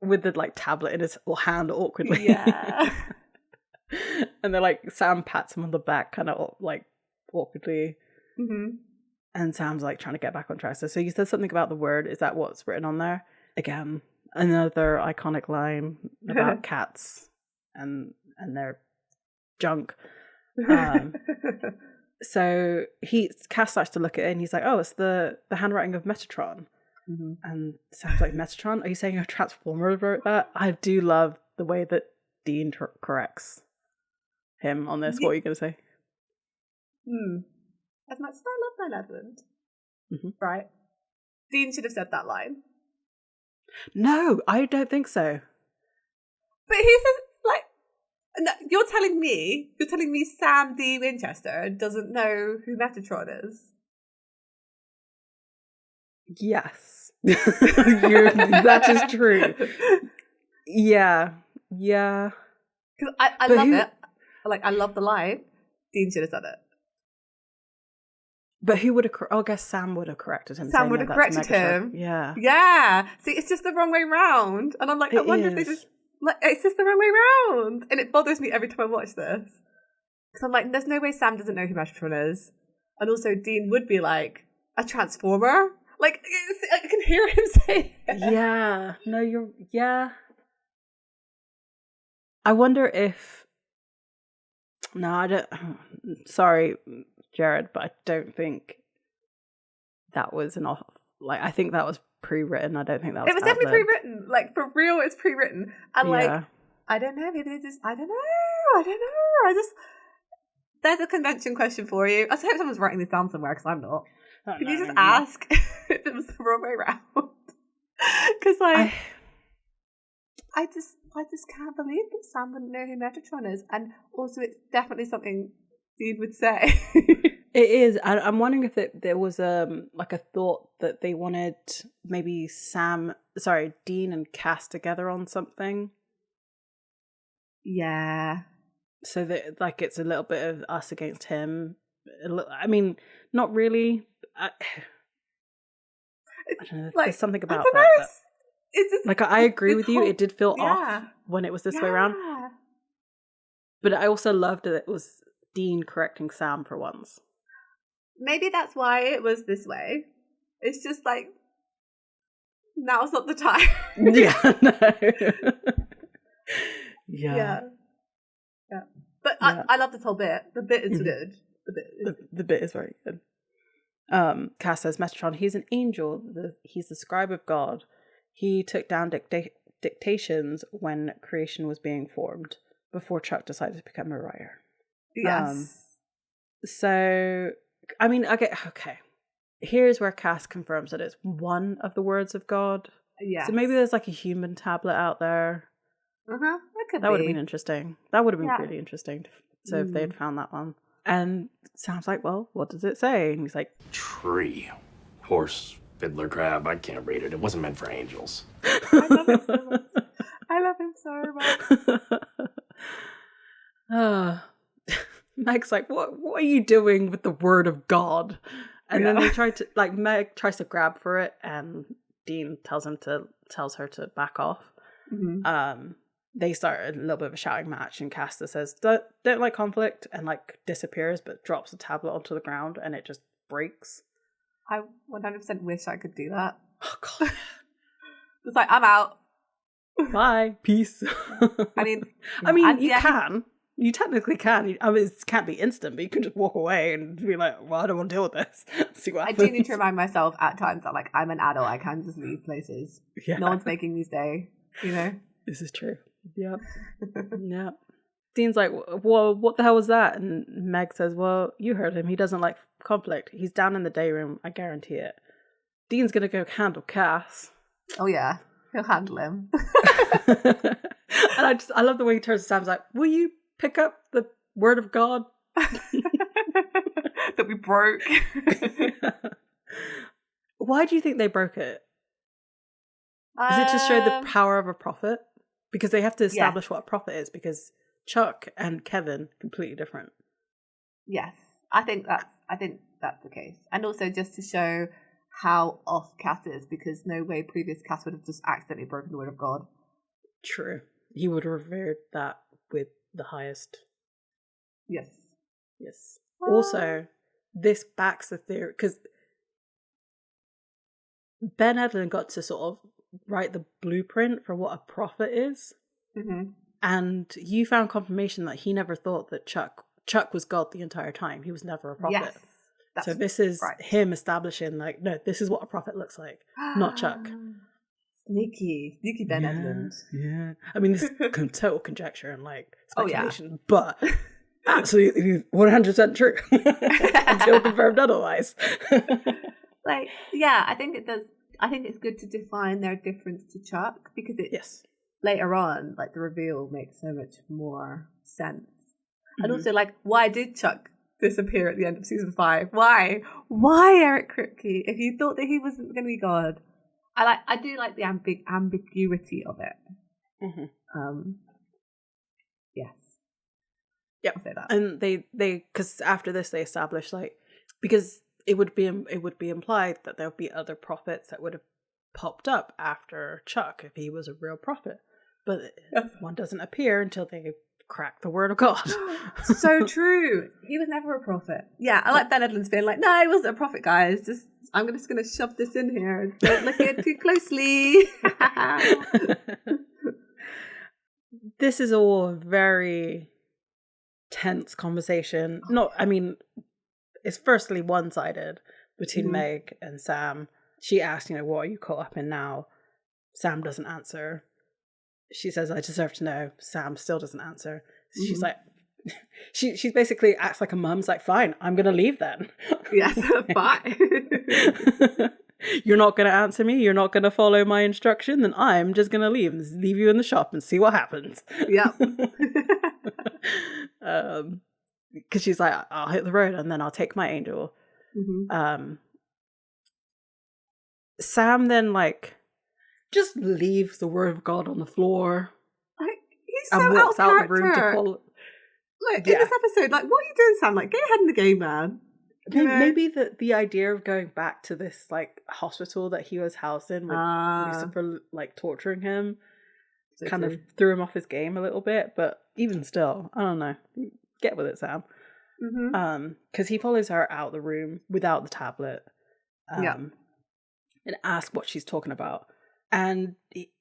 With the like tablet in his hand awkwardly. Yeah. And they're like, Sam pats him on the back kind of like awkwardly. Mm-hmm. And Sam's like trying to get back on track. So you said something about the word. Is that what's written on there? Again, another iconic line about cats and their junk. So Cas starts to look at it and he's like, oh, it's the handwriting of Metatron. Mm-hmm. And Sam's like, Metatron? Are you saying a Transformer wrote that? I do love the way that Dean corrects him on this. What are you going to say? As much as I love 9/11, right? Dean should have said that line. No, I don't think so. But he says, like, no, you're telling me Sam D. Winchester doesn't know who Metatron is? Yes. That is true. Yeah. Because I love it. Like, I love the line. Dean should have said it. But who would have... I guess Sam would have corrected him. Sam would have corrected him. Yeah. Yeah. See, it's just the wrong way round. And I'm like, I wonder if they just... Like, it's just the wrong way round. And it bothers me every time I watch this. Because I'm like, there's no way Sam doesn't know who Metatron is. And also, Dean would be like, a Transformer? Like, I can hear him say it. Yeah. No, you're... Yeah. I wonder if... No, I don't... Sorry, Jared, but I don't think that was enough. Like, I think that was pre-written. I don't think that was... It was definitely pre-written. Like, for real, it's pre-written. And, like, I don't know. Maybe they just... I don't know. I just... There's a convention question for you. I hope someone's writing this down somewhere, because I'm not. Can you just ask if it was the wrong way around? Because, like... I just can't believe that Sam wouldn't know who Metatron is. And also, it's definitely something Dean would say. It is. I'm wondering if there was like a thought that they wanted maybe Dean and Cas together on something. Yeah. So that like it's a little bit of us against him. I mean, not really. I don't know. There's something about that. Like I agree with you. It did feel off when it was this way around. But I also loved that it was Dean correcting Sam for once. Maybe that's why it was this way. It's just like, now's not the time. Yeah. But I love this whole bit. The bit is good. The bit is very good. Cas says, Metatron, he's an angel. He's the scribe of God. He took down dictations when creation was being formed before Chuck decided to become a writer. Yes. So, I mean, okay. Here's where Cas confirms that it's one of the words of God. Yeah. So maybe there's like a human tablet out there. That would have been interesting. That would have been really interesting. So if they had found that one. And Sam's like, well, what does it say? And he's like, tree, horse, fiddler, crab. I can't read it. It wasn't meant for angels. I love him so much. Meg's like, what are you doing with the word of God? And then they try to, like, Meg tries to grab for it, and Dean tells her to back off. Mm-hmm. They start a little bit of a shouting match, and Casta says, don't like conflict, and like disappears, but drops the tablet onto the ground, and it just breaks. I 100% wish I could do that. Oh god. It's like, I'm out. Bye. Peace. I mean, you can. You technically can. I mean, it can't be instant, but you can just walk away and be like, well, I don't want to deal with this. See what happens. I do need to remind myself at times that, like, I'm an adult. I can just leave places. Yeah. No one's making me stay, you know? This is true. Yep. Yep. Dean's like, well, what the hell was that? And Meg says, well, you heard him. He doesn't like conflict. He's down in the day room. I guarantee it. Dean's going to go handle Cas. Oh, yeah. He'll handle him. And I love the way he turns to Sam's like, will you pick up the word of God? That we broke. Why do you think they broke it? Is it to show the power of a prophet? Because they have to establish what a prophet is, because Chuck and Kevin completely different. Yes, I think that's the case, and also just to show how off Cas is, because no way previous Cas would have just accidentally broken the word of God. True, he would have revered that with the highest. Yes. Also, this backs the theory, because Ben Edlund got to sort of write the blueprint for what a prophet is. Mm-hmm. And you found confirmation that he never thought that Chuck was God the entire time. He was never a prophet. Yes, so this is him establishing, like, no, this is what a prophet looks like, not Chuck. Sneaky Ben Edlund. Yeah. I mean, this is total conjecture and, like, speculation, but absolutely 100% true until confirmed otherwise. Like, yeah, I think it does. I think it's good to define their difference to Chuck, because later on, like, the reveal makes so much more sense. Mm-hmm. And also, like, why did Chuck disappear at the end of season 5? Why Eric Kripke, if you thought that he wasn't going to be God? I do like the ambiguity of it. Mm-hmm. Yes. Yep. I'll say that. And they because after this they established, like, because it would be implied that there would be other prophets that would have popped up after Chuck if he was a real prophet, but one doesn't appear until they crack the word of God. So true. He was never a prophet. Yeah, I like Ben Edlund's being like, no, he wasn't a prophet, guys. I'm just going to shove this in here. Don't look at it too closely. This is all a very tense conversation. It's firstly one-sided between Meg and Sam. She asks, what are you caught up in now? Sam doesn't answer. She says, I deserve to know. Sam still doesn't answer. She's like, she basically acts like a mum's like, fine, I'm going to leave then. Yes, fine. You're not going to answer me? You're not going to follow my instruction? Then I'm just going to leave you in the shop and see what happens. Yep. Because she's like, I'll hit the road and then I'll take my angel. Mm-hmm. Sam then, like, just leaves the word of God on the floor. Like, he's so and walks out out of the room to follow. Like, in this episode, like, what are you doing, Sam? Like, get ahead in the game, man. Maybe the idea of going back to this, like, hospital that he was housed in with Lucifer, like, torturing him kind of threw him off his game a little bit, but even still, I don't know. Get with it, Sam. Mm-hmm. Because he follows her out the room without the tablet. And asks what she's talking about. And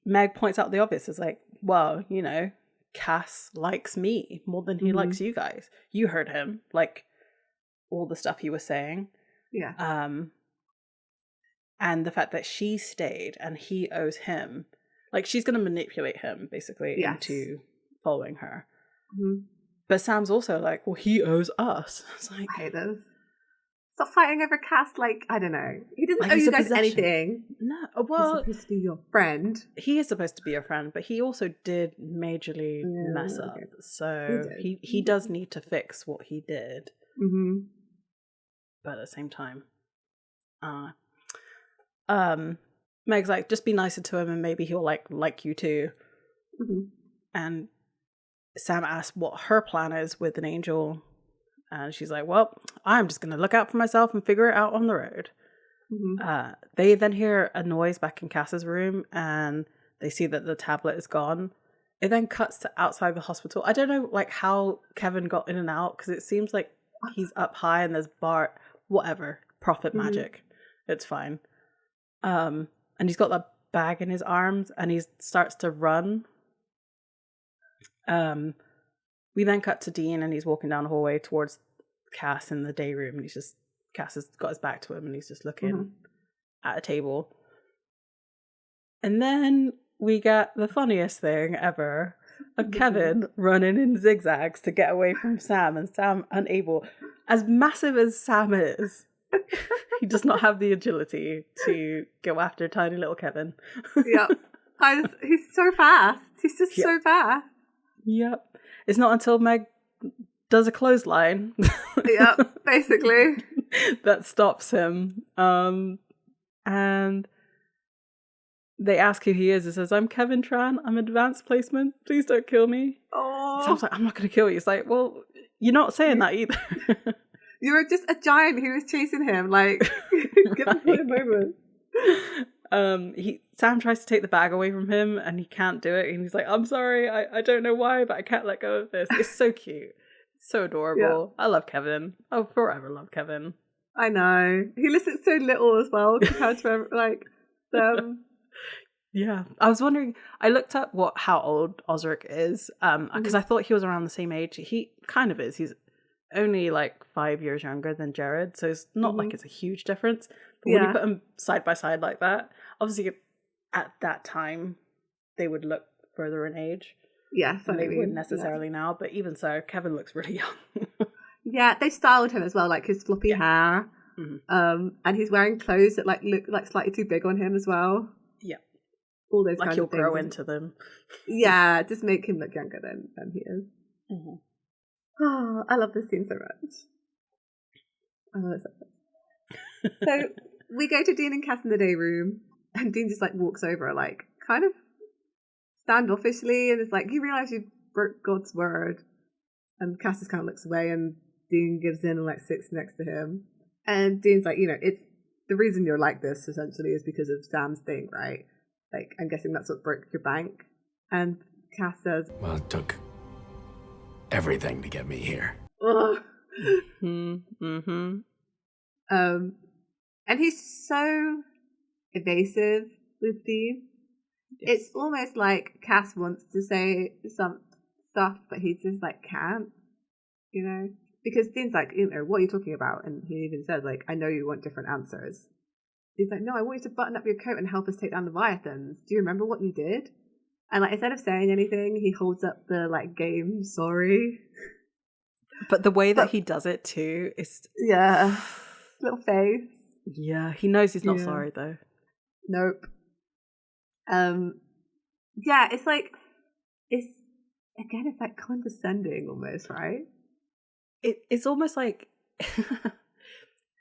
Meg points out the obvious. It's like, well, Cas likes me more than he likes you guys. You heard him, like, all the stuff he was saying. Yeah. And the fact that she stayed and he owes him, like, she's going to manipulate him basically into following her. Mm-hmm. But Sam's also like, well, he owes us. It's like, I hate this. Stop fighting over Cas. Like, I don't know. He doesn't owe you guys anything. No, well, he's supposed to be your friend. He is supposed to be your friend, but he also did majorly mess up. So he does need to fix what he did. Mm-hmm. But at the same time, Meg's like, just be nicer to him, and maybe he'll like you too. Mm-hmm. And Sam asks what her plan is with an angel. And she's like, well, I'm just going to look out for myself and figure it out on the road. Mm-hmm. They then hear a noise back in Cas's room and they see that the tablet is gone. It then cuts to outside the hospital. I don't know, like, how Kevin got in and out, because it seems like he's up high and there's Bart, whatever, prophet magic. It's fine. And he's got that bag in his arms and he starts to run. We then cut to Dean and he's walking down the hallway towards Cas in the day room, and Cas has got his back to him and he's just looking at a table. And then we get the funniest thing ever. of Kevin running in zigzags to get away from Sam, and Sam unable. As massive as Sam is, he does not have the agility to go after tiny little Kevin. Yep. He's so fast. He's just so fast. Yep. It's not until Meg does a clothesline. Yep, basically. That stops him. And they ask who he is. He says, I'm Kevin Tran. I'm advanced placement. Please don't kill me. Oh. Sounds like, I'm not going to kill you. It's like, well, you're not saying that either. You were just a giant who was chasing him. Like, give him a moment. Sam tries to take the bag away from him and he can't do it. And he's like, I'm sorry. I don't know why, but I can't let go of this. It's so cute. So adorable. Yeah. I love Kevin. I'll forever love Kevin. I know. He looks so little as well compared to like them. Yeah. I was wondering, I looked up how old Osric is, because I thought he was around the same age. He kind of is. He's only like 5 years younger than Jared, so it's not like it's a huge difference. But when you put them side by side like that, obviously at that time they would look further in age. Yes, than they would necessarily now. But even so, Kevin looks really young. Yeah, they styled him as well, like his floppy hair, and he's wearing clothes that like look like slightly too big on him as well. Yeah, all those like kinds he'll of things. grow into them. Yeah, just make him look younger than he is. Mm-hmm. Oh, I love this scene so much. I love it so much. So we go to Dean and Cass in the day room, and Dean just like walks over, like kind of standoffishly, and it's like, you realise you broke God's word. And Cass just kind of looks away, and Dean gives in and like sits next to him. And Dean's like, it's the reason you're like this essentially is because of Sam's thing, right? Like, I'm guessing that's what broke your bank. And Cass says, well, it took everything to get me here. Ugh. Mm-hmm. And he's so evasive with Dean. Yes. It's almost like Cass wants to say some stuff, but he just like can't, because Dean's like, what are you talking about? And he even says like, I know you want different answers. He's like, no, I want you to button up your coat and help us take down the Leviathans. Do you remember what you did? And like, instead of saying anything, he holds up the like game sorry. But the way that he does it too is little face. Yeah, he knows he's not sorry though. Nope. Yeah, it's like it's like condescending almost, right? It's almost like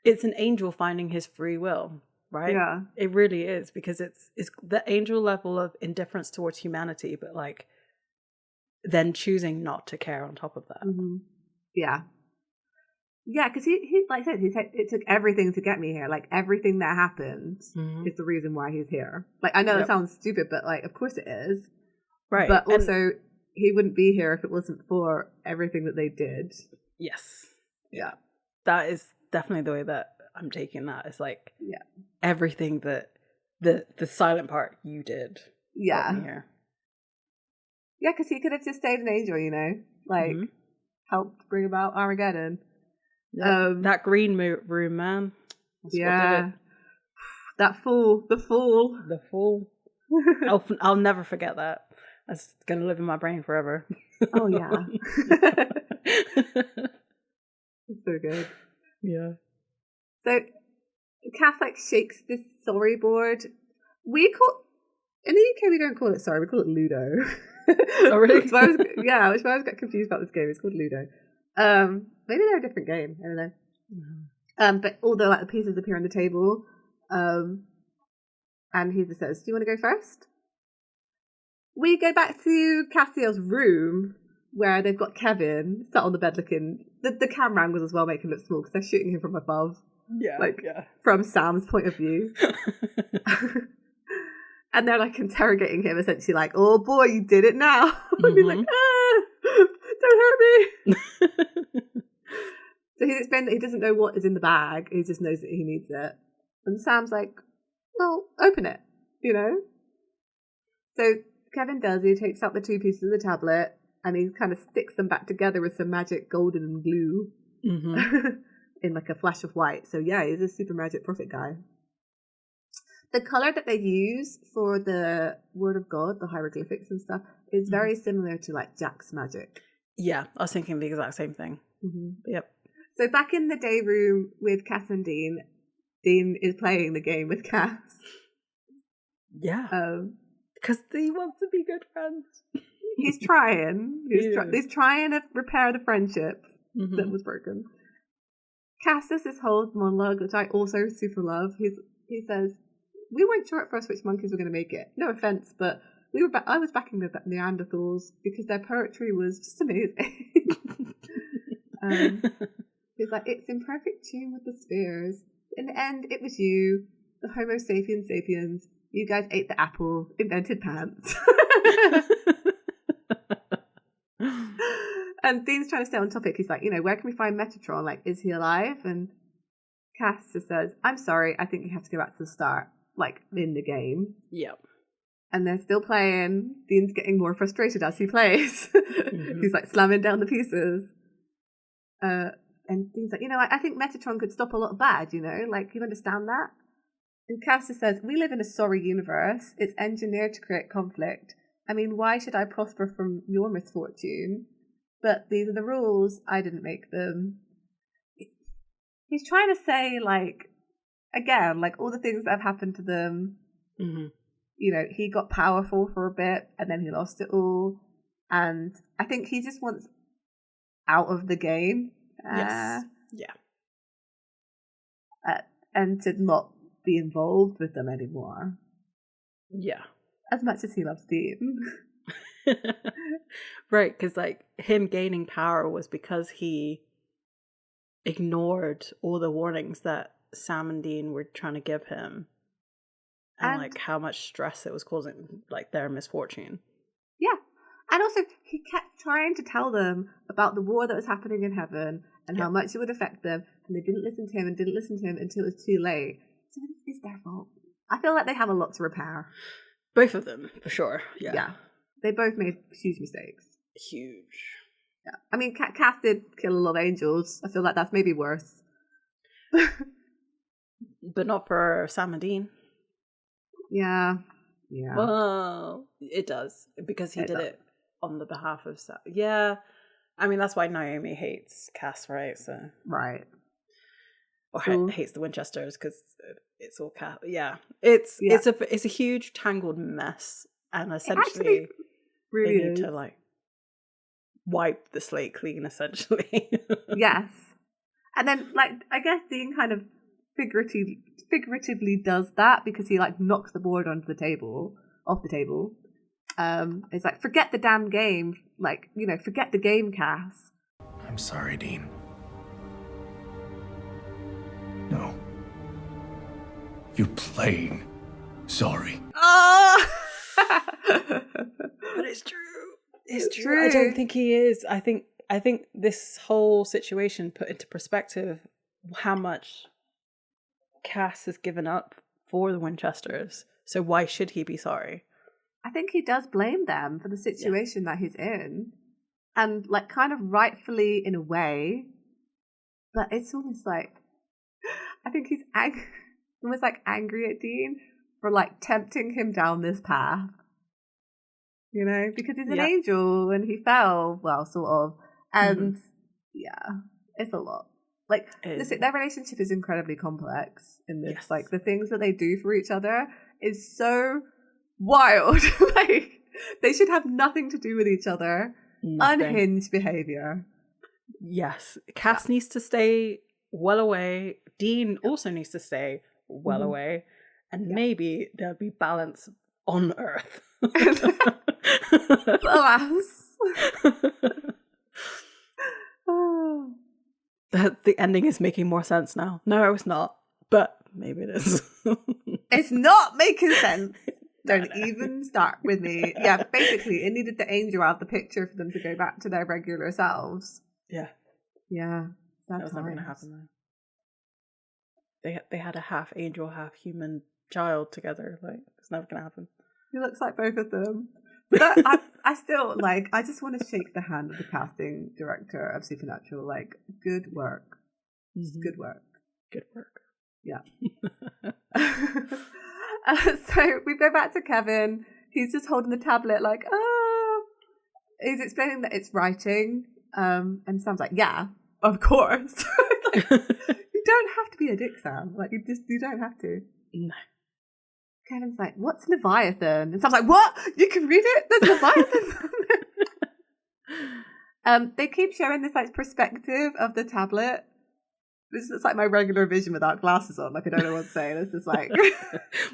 it's an angel finding his free will, right? Yeah, it really is, because it's the angel level of indifference towards humanity, but like then choosing not to care on top of that. Mm-hmm. Yeah, because he like I said, it took everything to get me here. Like everything that happened is the reason why he's here. Like I know it sounds stupid, but like of course it is, right? But also he wouldn't be here if it wasn't for everything that they did. Yes. Yeah. That is definitely the way that I'm taking that. It's like everything that the silent part you did. Yeah. Yeah, because he could have just stayed an angel, like helped bring about Armageddon. Yep. That green room, man. That's what did it. The fool. I'll never forget that. That's gonna live in my brain forever. Oh yeah. It's so good. Yeah. So Cass like shakes this sorry board. In the UK we don't call it sorry, we call it Ludo. Oh really? which I was get confused about this game. It's called Ludo. Maybe they're a different game. I don't know. Mm-hmm. But although like the pieces appear on the table, and he just says, "Do you want to go first?" We go back to Cassiel's room where they've got Kevin sat on the bed looking. The camera angles as well make him look small because they're shooting him from above. Yeah, from Sam's point of view. And they're like interrogating him, essentially like, "Oh boy, you did it now." And he's like, "Don't hurt me." So he's explained that he doesn't know what is in the bag. He just knows that he needs it. And Sam's like, "Well, open it," So Kevin does. He takes out the two pieces of the tablet and he kind of sticks them back together with some magic golden glue in like a flash of white. So yeah, he's a super magic prophet guy. The color that they use for the Word of God, the hieroglyphics and stuff, is very similar to like Jack's magic. Yeah, I was thinking the exact same thing. Yep. So back in the day room with Cas and Dean, Dean is playing the game with Cas. Yeah. Because he wants to be good friends. He's trying. He's trying to repair the friendship that was broken. Cas does this whole monologue, which I also super love. He says, "We weren't sure at first which monkeys were going to make it. No offense, but I was backing the Neanderthals because their poetry was just amazing." He's like, "It's in perfect tune with the spheres. In the end, it was you, the Homo sapiens sapiens. You guys ate the apple, invented pants." And Dean's trying to stay on topic. He's like, where can we find Metatron? Like, is he alive? And Cas just says, "I'm sorry, I think you have to go back to the start, like in the game." Yep. And they're still playing. Dean's getting more frustrated as he plays. He's like slamming down the pieces. And Dean's like, I think Metatron could stop a lot of bad, like, you understand that? And Cas just says, "We live in a sorry universe. It's engineered to create conflict. I mean, why should I prosper from your misfortune? But these are the rules. I didn't make them." He's trying to say, like, again, like all the things that have happened to them. He got powerful for a bit and then he lost it all. And I think he just wants out of the game. Yes. Yeah. And to not be involved with them anymore. Yeah. As much as he loves Dean. Right, because like him gaining power was because he ignored all the warnings that Sam and Dean were trying to give him. And like how much stress it was causing, like their misfortune. Yeah. And also, he kept trying to tell them about the war that was happening in heaven and how much it would affect them. And they didn't listen to him until it was too late. So it's their fault. I feel like they have a lot to repair. Both of them, for sure. Yeah. They both made huge mistakes. Huge. Yeah. I mean, Cas did kill a lot of angels. I feel like that's maybe worse. But not for Sam and Dean. Yeah. Well, it does. Because he did it on the behalf of Sam. Yeah. I mean, that's why Naomi hates Cas, right? So. Right. Or hates the Winchesters because it's all Cas. Yeah. It's a huge tangled mess. And essentially really they need to like wipe the slate clean, essentially. Yes. And then like I guess Dean kind of figuratively does that because he like knocks the board off the table. It's like, forget the damn game, like, forget the game, Cas. I'm sorry, Dean. No. You're playing sorry. Oh! But it's true. It's true. I don't think he is. I think this whole situation put into perspective how much Cas has given up for the Winchesters. So why should he be sorry? I think he does blame them for the situation that he's in. And like kind of rightfully in a way. But it's almost like I think he's almost like angry at Dean for like tempting him down this path. Because he's an angel and he fell, well, sort of. And it's a lot. Like, listen, their relationship is incredibly complex in this. Yes. Like, the things that they do for each other is so wild. Like, they should have nothing to do with each other. Nothing. Unhinged behavior. Yes. Cas needs to stay well away. Dean also needs to stay well away. And maybe there'll be balance on Earth. Alas. The ending is making more sense now. No, it's not. But maybe it is. It's not making sense. Don't even start with me. Yeah, basically, it needed the angel out of the picture for them to go back to their regular selves. Yeah. Yeah. That was never going to happen, though. They had a half angel, half human child together. Like, it's never going to happen. He looks like both of them. But I still, like, I just want to shake the hand of the casting director of Supernatural. Like, good work. Good work. Good work. Yeah. So we go back to Kevin. He's just holding the tablet like, he's explaining that it's writing. And Sam's like, yeah, of course. Like, you don't have to be a dick, Sam. Like, you don't have to. No. Kevin's like, what's Leviathan? And Sam's like, what? You can read it? There's Leviathan. They keep showing this like perspective of the tablet. This is like my regular vision without glasses on. Like, I don't know what to say. It's just like,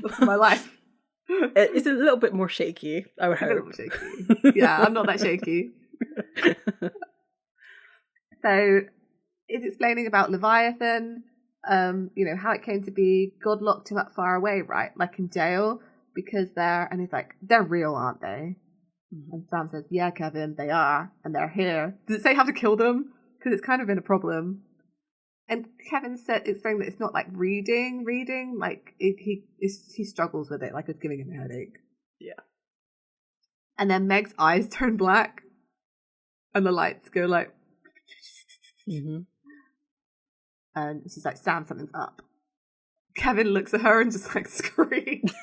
what's my life? It's a little bit more shaky, I would hope. A little bit shaky. Yeah, I'm not that shaky. So it's explaining about Leviathan, how it came to be. God locked him up far away, right? Like in jail, because and he's like, they're real, aren't they? And Sam says, yeah, Kevin, they are, and they're here. Does it say how to kill them? Because it's kind of been a problem. And Kevin said, explaining that it's not like reading, like he struggles with it, like it's giving him a headache. Yeah. And then Meg's eyes turn black, and the lights go like, and she's like, Sam, something's up. Kevin looks at her and just like screams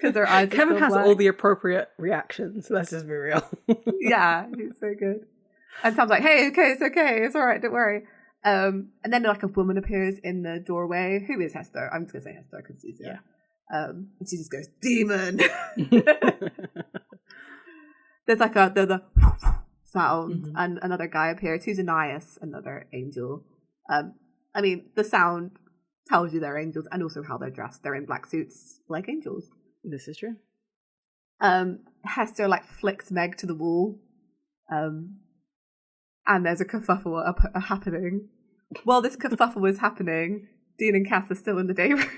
because her eyes. Kevin has black. all the appropriate reactions. Let's just be real. Yeah, he's so good. And Sam's like, "Hey, okay, it's all right, don't worry." And then like a woman appears in the doorway. Who is Hester? I'm just gonna say Hester because she's here. And she just goes, "Demon." There's like the sound, and another guy appears. Who's Ananias, another angel. I mean, the sound tells you they're angels, and also how they're dressed. They're in black suits, like angels. This is true. Hester like flicks Meg to the wall, and there's a kerfuffle happening. While this kerfuffle is happening, Dean and Cass are still in the day room.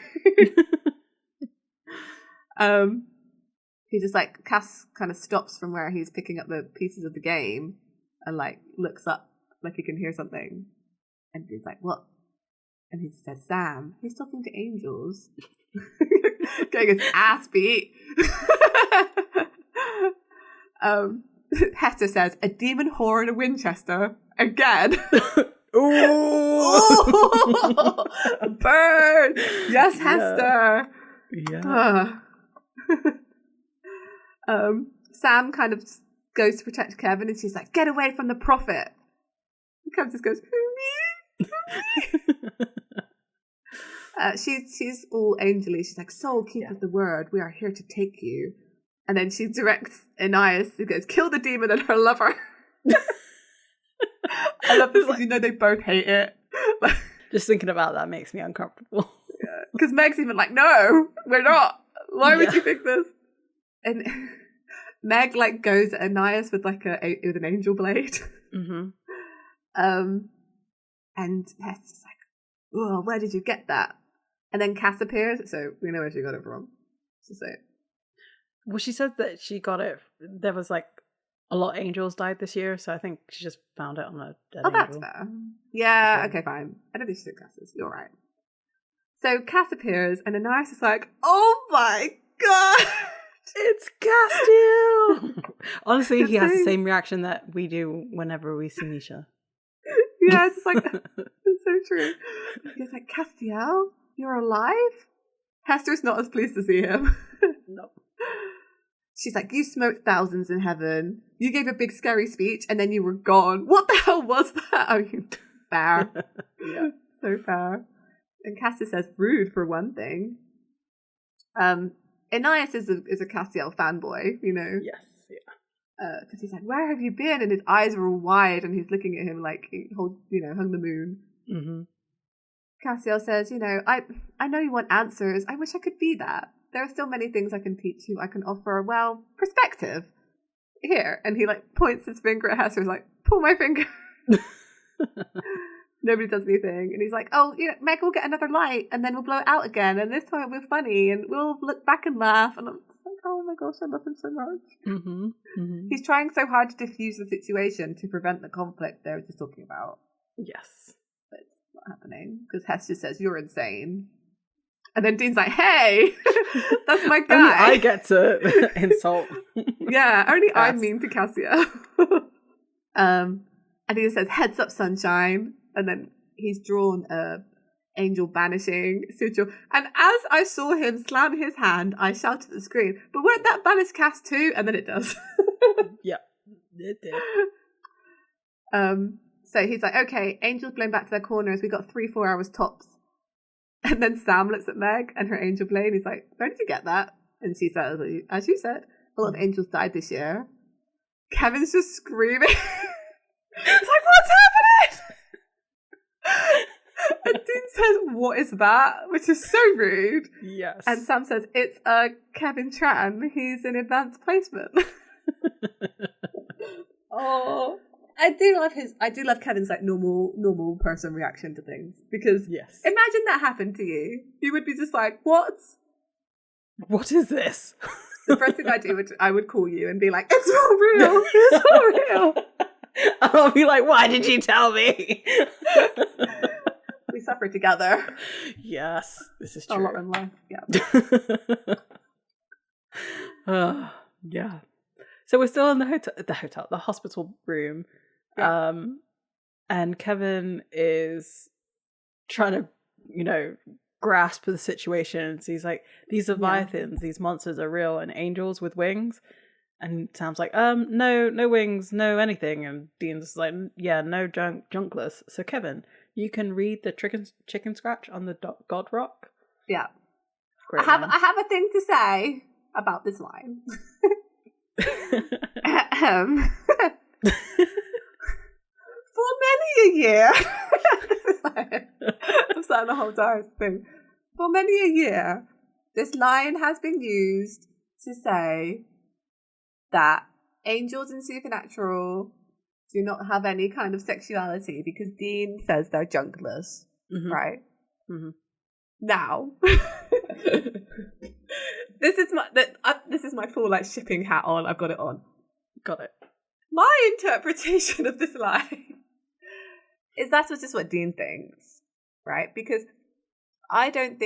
He just like, Cass kind of stops from where he's picking up the pieces of the game and like looks up like he can hear something, and he's like, what? And he says, Sam, he's talking to angels. Getting his ass beat. Hester says, a demon whore in a Winchester. Again. Ooh! Burn! Yes, Hester! Yeah. Sam kind of goes to protect Kevin, and she's like, get away from the prophet. And Kevin just goes, who, me? She's all angelly. She's like, soul keepeth the word. We are here to take you. And then she directs Ananias, who goes, kill the demon and her lover. I love this because they both hate it. Just thinking about that makes me uncomfortable. Because Meg's even like, no, we're not. Why would you think this? And Meg like goes at Ananias with like with an angel blade. And Hester's like, oh, where did you get that? And then Cass appears, so we know where she got it from. So say it. Well, she said that she got it. There was like a lot of angels died this year, so I think she just found it on a dead angel. That's fair. Yeah, okay, fine. I don't think she said Cass's. You're right. So Cass appears, and Ananias is like, oh my god! It's Castiel! Honestly, he has the same reaction that we do whenever we see Misha. Yeah, it's just like, it's so true. He's like, Castiel, you're alive? Hester's not as pleased to see him. No. She's like, you smoked thousands in heaven. You gave a big scary speech, and then you were gone. What the hell was that? I mean, fair. Yeah. So fair. And Cassius says, rude for one thing. Ananias is a Castiel fanboy, you know? Yes, yeah. Because he's like, where have you been? And his eyes are all wide, and he's looking at him like he hung the moon. Mm-hmm. Castiel says, I know you want answers. I wish I could be that. There are still many things I can teach you. I can offer, well, perspective. Here. And he like points his finger at Hester. He's like, pull my finger. Nobody does anything. And he's like, oh, Meg will get another light, and then we'll blow it out again. And this time it'll be funny, and we'll look back and laugh. And I'm like, oh my gosh, I love him so much. Mm-hmm. Mm-hmm. He's trying so hard to diffuse the situation to prevent the conflict they were just talking about. Yes. But it's not happening, because Hester says, you're insane. And then Dean's like, hey, that's my guy. Only I get to insult. Yeah, only Cass. I'm mean to Cassia. And he just says, heads up, sunshine. And then he's drawn a Angel banishing Sigil. And as I saw him slam his hand, I shouted at the screen, but won't that banish Cass too? And then it does. Yeah, it did. So he's like, okay, Angel's blown back to their corners. We got 3-4 hours tops. And then Sam looks at Meg and her angel blade. He's like, where did you get that? And she says, as you said, a lot of angels died this year. Kevin's just screaming. It's like, what's happening? And Dean says, what is that? Which is so rude. Yes. And Sam says, it's Kevin Tran. He's in advanced placement. Oh, I do love Kevin's like normal person reaction to things, because yes, imagine that happened to you. You would be just like, what is this? The first thing I would call you and be like, it's all real. It's all real. I'll be like, why did you tell me? We suffer together. Yes, this is a true. lot in life. Yeah. Yeah. So we're still in the hospital room. Yeah. And Kevin is trying to, grasp the situation. So he's like, these leviathans, these monsters are real, and angels with wings. And Sam's like, no wings, no anything. And Dean's like, yeah, no junkless. So Kevin, you can read the chicken scratch on the God Rock. Yeah. Great, I have a thing to say about this line. For many a year, this is like, I'm starting the whole entire thing. For many a year, this line has been used to say that angels and supernatural do not have any kind of sexuality because Dean says they're junkless, right? Mm-hmm. Now, this is my full like shipping hat on. I've got it on. Got it. My interpretation of this line is that's just what Dean thinks, right? Because I don't.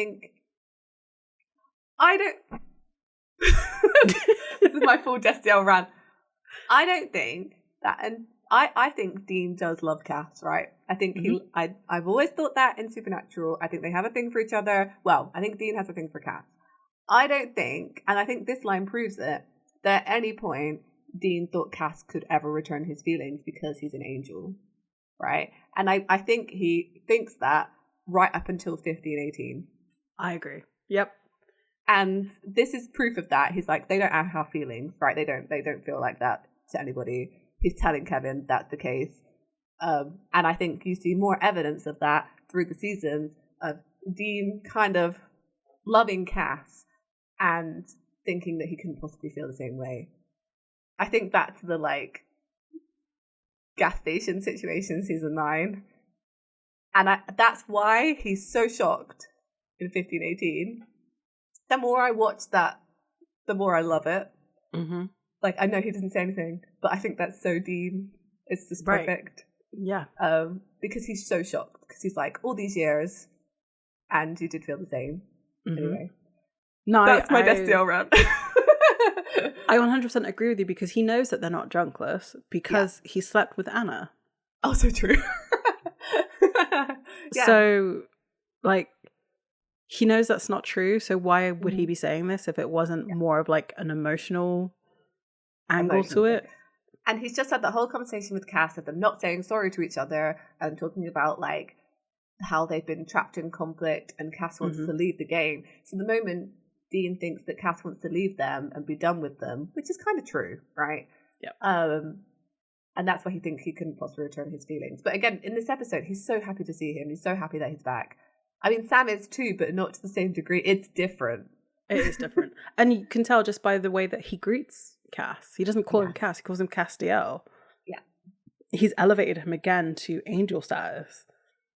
This is my full Destiel rant. I don't think that, and I think Dean does love Cass, right? I think I've always thought that in Supernatural. I think they have a thing for each other. Well, I think Dean has a thing for Cass. I don't think, and I think this line proves it, that at any point Dean thought Cass could ever return his feelings because he's an angel, right? And I think he thinks that right up until 15-18. I agree. Yep. And this is proof of that. He's like, they don't have feelings, right? They don't feel like that to anybody. He's telling Kevin that's the case. And I think you see more evidence of that through the seasons of Dean kind of loving Cass and thinking that he couldn't possibly feel the same way. I think back to the like gas station situation season 9. And that's why he's so shocked in 15-18. The more I watch that, the more I love it. Mm-hmm. Like, I know he doesn't say anything, but I think that's so Dean. It's just perfect. Right. Yeah. Because he's so shocked. Because he's like, all these years, and you did feel the same. Mm-hmm. Anyway. No, that's my Destiel rant. I 100% agree with you, because he knows that they're not junkless because he slept with Anna. Oh, so true. Yeah. So, like, he knows that's not true. So why would he be saying this if it wasn't more of like an emotional angle to it? And he's just had the whole conversation with Cass of them not saying sorry to each other and talking about like how they've been trapped in conflict and Cass wants to leave the game. So the moment Dean thinks that Cass wants to leave them and be done with them, which is kind of true, right? Yeah. And that's why he thinks he couldn't possibly return his feelings. But again, in this episode, he's so happy to see him. He's so happy that he's back. I mean, Sam is too, but not to the same degree. It's different. It is different. And you can tell just by the way that he greets Cass. He doesn't call him Cass. He calls him Castiel. Yeah. He's elevated him again to angel status.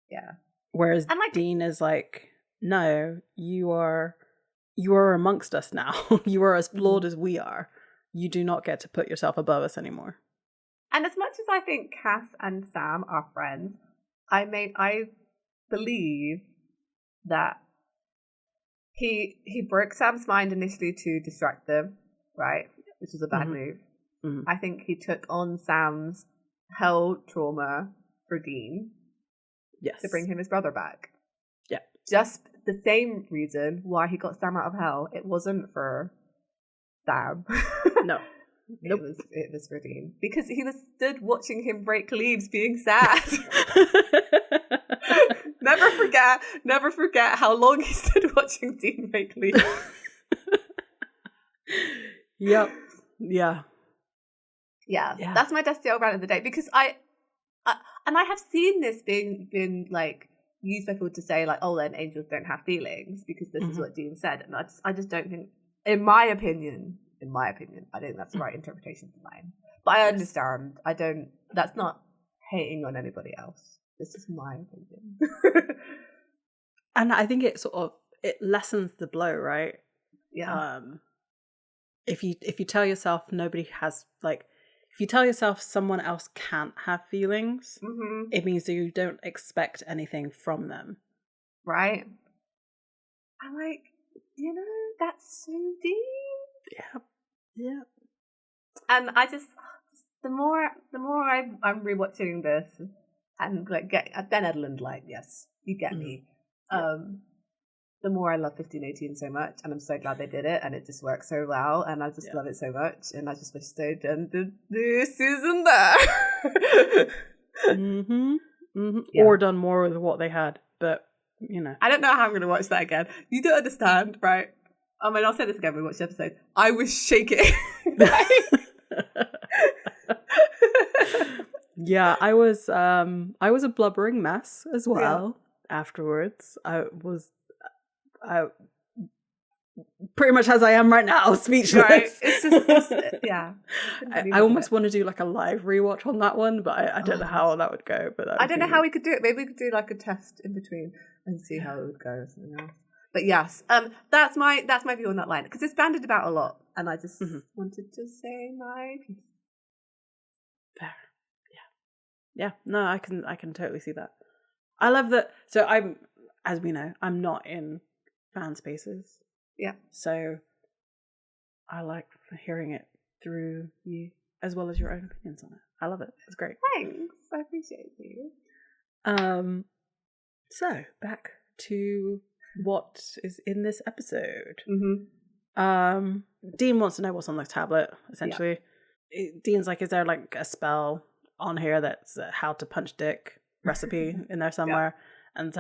Yeah. Whereas Dean is like, no, you are amongst us now. You are as flawed as we are. You do not get to put yourself above us anymore. And as much as I think Cass and Sam are friends, I believe that he broke Sam's mind initially to distract them, right? Which was a bad move. Mm-hmm. I think he took on Sam's hell trauma for Dean. Yes. To bring him his brother back. Yeah. just the same reason why he got Sam out of hell. It wasn't for Sam. No. Nope. It was for Dean. Because he was stood watching him break leaves being sad. Never forget how long he stood watching Dean break leaves. Yep. Yeah. Yeah. That's my Dusty Old rant of the day. Because I have seen this being like used by people to say like, oh, then angels don't have feelings because this is what Dean said. And I just don't think, in my opinion, I don't think that's the right interpretation of mine. But I understand. That's not hating on anybody else. This is my opinion. And I think it lessens the blow, right? Yeah. If you tell yourself if you tell yourself someone else can't have feelings, it means that you don't expect anything from them. Right? I'm like, that's so deep. Yeah. And I just, the more I'm rewatching this and like get Ben Edlund, like, yes, you get me. The more I love 1518 so much, and I'm so glad they did it, and it just works so well, and I just love it so much, and I just wish they'd done the new season there. Or done more with what they had, but I don't know how I'm going to watch that again. You don't understand, right? I mean, I'll say this again when we watch the episode. I was shaking. Yeah, I was a blubbering mess as well afterwards. I pretty much as I am right now, speechless. Right. It's yeah. I almost want to do like a live rewatch on that one, but I don't know how that would go. But I don't know how we could do it. Maybe we could do like a test in between and see how it would go or something else. But yes, that's my view on that line because it's bandied about a lot, and I just wanted to say my piece. Fair, yeah. No, I can totally see that. I love that. So as we know, I'm not in fan spaces. Yeah. So I like hearing it through you as well as your own opinions on it. I love it. It's great. Thanks. I appreciate you. So back to what is in this episode. Dean wants to know what's on the tablet, essentially. Yeah. Dean's like, is there like a spell on here that's a how to punch dick recipe in there somewhere? And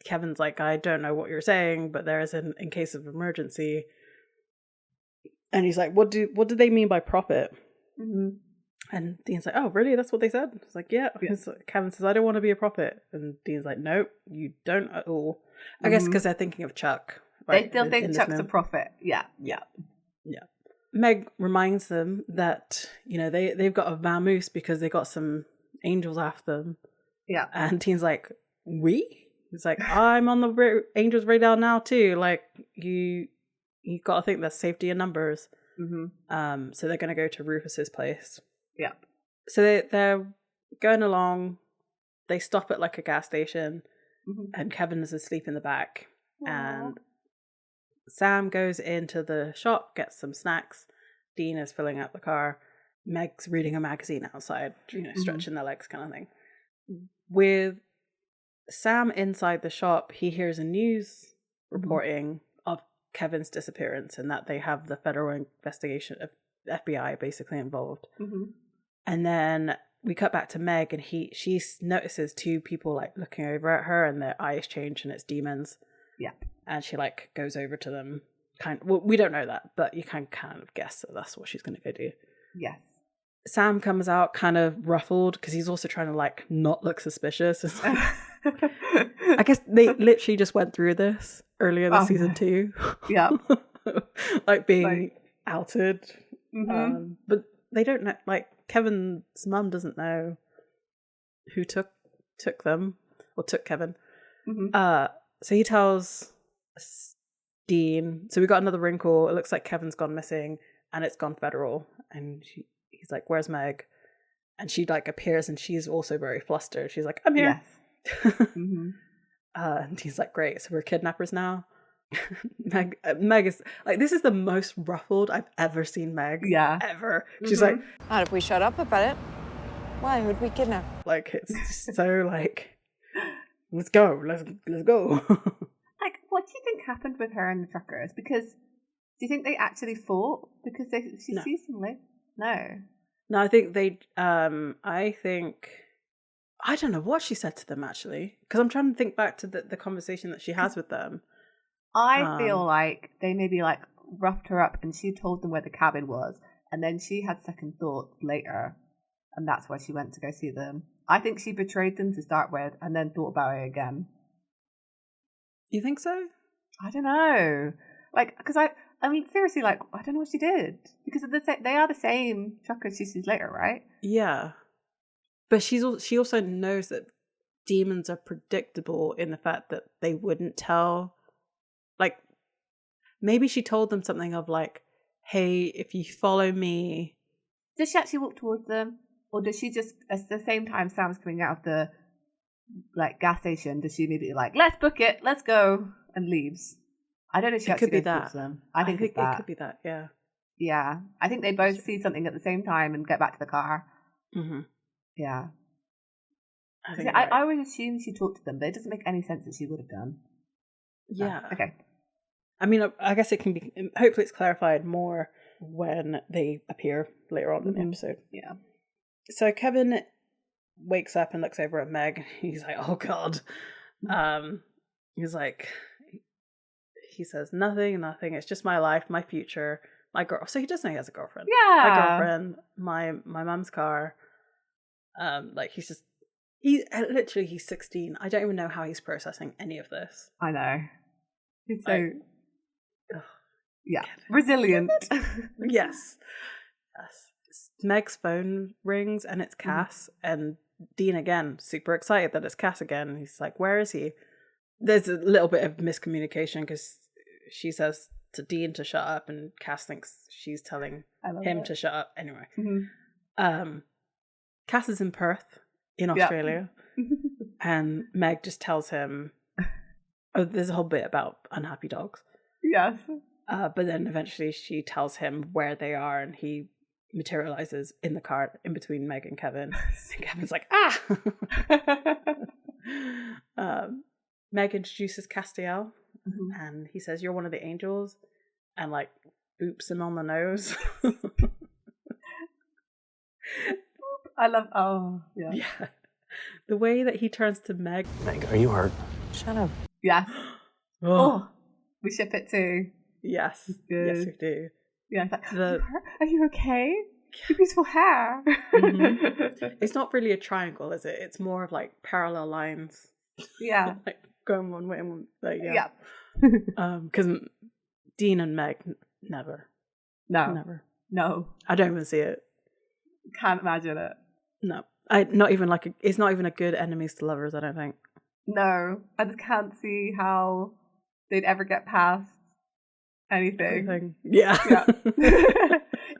Kevin's like, I don't know what you're saying, but there is in case of emergency. And he's like, what do they mean by profit? And Dean's like, oh, really? That's what they said? It's like, yeah. Kevin says, I don't want to be a prophet. And Dean's like, nope, you don't at all. I guess because they're thinking of Chuck. Right? They still think Chuck's a prophet. Yeah. Meg reminds them that, they've got a vamoose because they got some angels after them. Yeah. And Dean's like, we? He's like, I'm on the angels radar now too. Like, you got to think there's safety in numbers. So they're going to go to Rufus's place. Yeah. So they're going along. They stop at like a gas station, and Kevin is asleep in the back. Aww. And Sam goes into the shop, gets some snacks. Dean is filling up the car. Meg's reading a magazine outside, stretching their legs, kind of thing. With Sam inside the shop, he hears a news reporting of Kevin's disappearance and that they have the federal investigation of FBI basically involved. And then we cut back to Meg, and she notices two people like looking over at her, and their eyes change, and it's demons. Yeah. And she like goes over to them. Well, we don't know that, but you can kind of guess that that's what she's going to go do. Yes. Sam comes out kind of ruffled because he's also trying to like not look suspicious. I guess they literally just went through this earlier this season too. Yeah. Like being outed. But they don't know, like Kevin's mum doesn't know who took them or took Kevin. So he tells Dean, so we got another wrinkle. It looks like Kevin's gone missing and it's gone federal. And he's like, where's Meg? And she like appears and she's also very flustered. She's like, I'm here. Yes. And he's like, great, so we're kidnappers now. Meg is like, this is the most ruffled I've ever seen Meg. Yeah. Ever. She's like, not if we shut up about it. Why would we kidnap? Like, it's just so like, let's go. Let's go. Like, what do you think happened with her and the truckers? Because do you think they actually fought? Because she No. sees them live. No. No, I think I don't know what she said to them actually, because I'm trying to think back to the conversation that she has with them. I feel like they maybe like roughed her up and she told them where the cabin was, and then she had second thoughts later, and that's why she went to go see them. I think she betrayed them to start with and then thought about it again. You think so? I don't know. Like, because I mean, seriously, like, I don't know what she did. Because they are the same truckers she sees later, right? Yeah. But she also knows that demons are predictable in the fact that they wouldn't tell. Like, maybe she told them something of like, hey, if you follow me. Does she actually walk towards them? Or does she just, at the same time Sam's coming out of the like gas station, does she immediately like, let's book it, let's go, and leaves? I don't know if she actually goes towards them. I think it's that. It could be that, yeah. Yeah. I think they both see something at the same time and get back to the car. Mm-hmm. Yeah. I I always assume she talked to them, but it doesn't make any sense that she would have done. Yeah. Okay. I mean, I guess it can be, hopefully it's clarified more when they appear later on in the episode. Yeah. So Kevin wakes up and looks over at Meg. He's like, oh God. He's like, he says, nothing, it's just my life, my future, my girl. So he does know he has a girlfriend. Yeah. My girlfriend, my mum's car. Like he's 16. I don't even know how he's processing any of this. I know. He's so yeah, Kevin. resilient. Yes. Meg's phone rings and it's Cass, and Dean again, super excited that it's Cass again. He's like, where is he? There's a little bit of miscommunication because she says to Dean to shut up and Cass thinks she's telling him to shut up. Anyway. Mm-hmm. Cass is in Perth in Australia and Meg just tells him, oh, there's a whole bit about unhappy dogs. Yes. But then eventually she tells him where they are and he materializes in the car in between Meg and Kevin. And Kevin's like, Meg introduces Castiel and he says, you're one of the angels, and like boops him on the nose. I love yeah. The way that he turns to Meg. Meg, are you hurt? Shut up. Yes. Oh, we ship it too. Yes. Good. Yes, we do. Yeah, it's like, are you okay? Your beautiful hair. It's not really a triangle, is it? It's more of like parallel lines. Yeah. Like going one way and one. Like, yeah. Because Dean and Meg never. No. I don't even see it. Can't imagine it. No. It's not even a good enemies to lovers, I don't think. No. I just can't see how they'd ever get past anything. Yeah.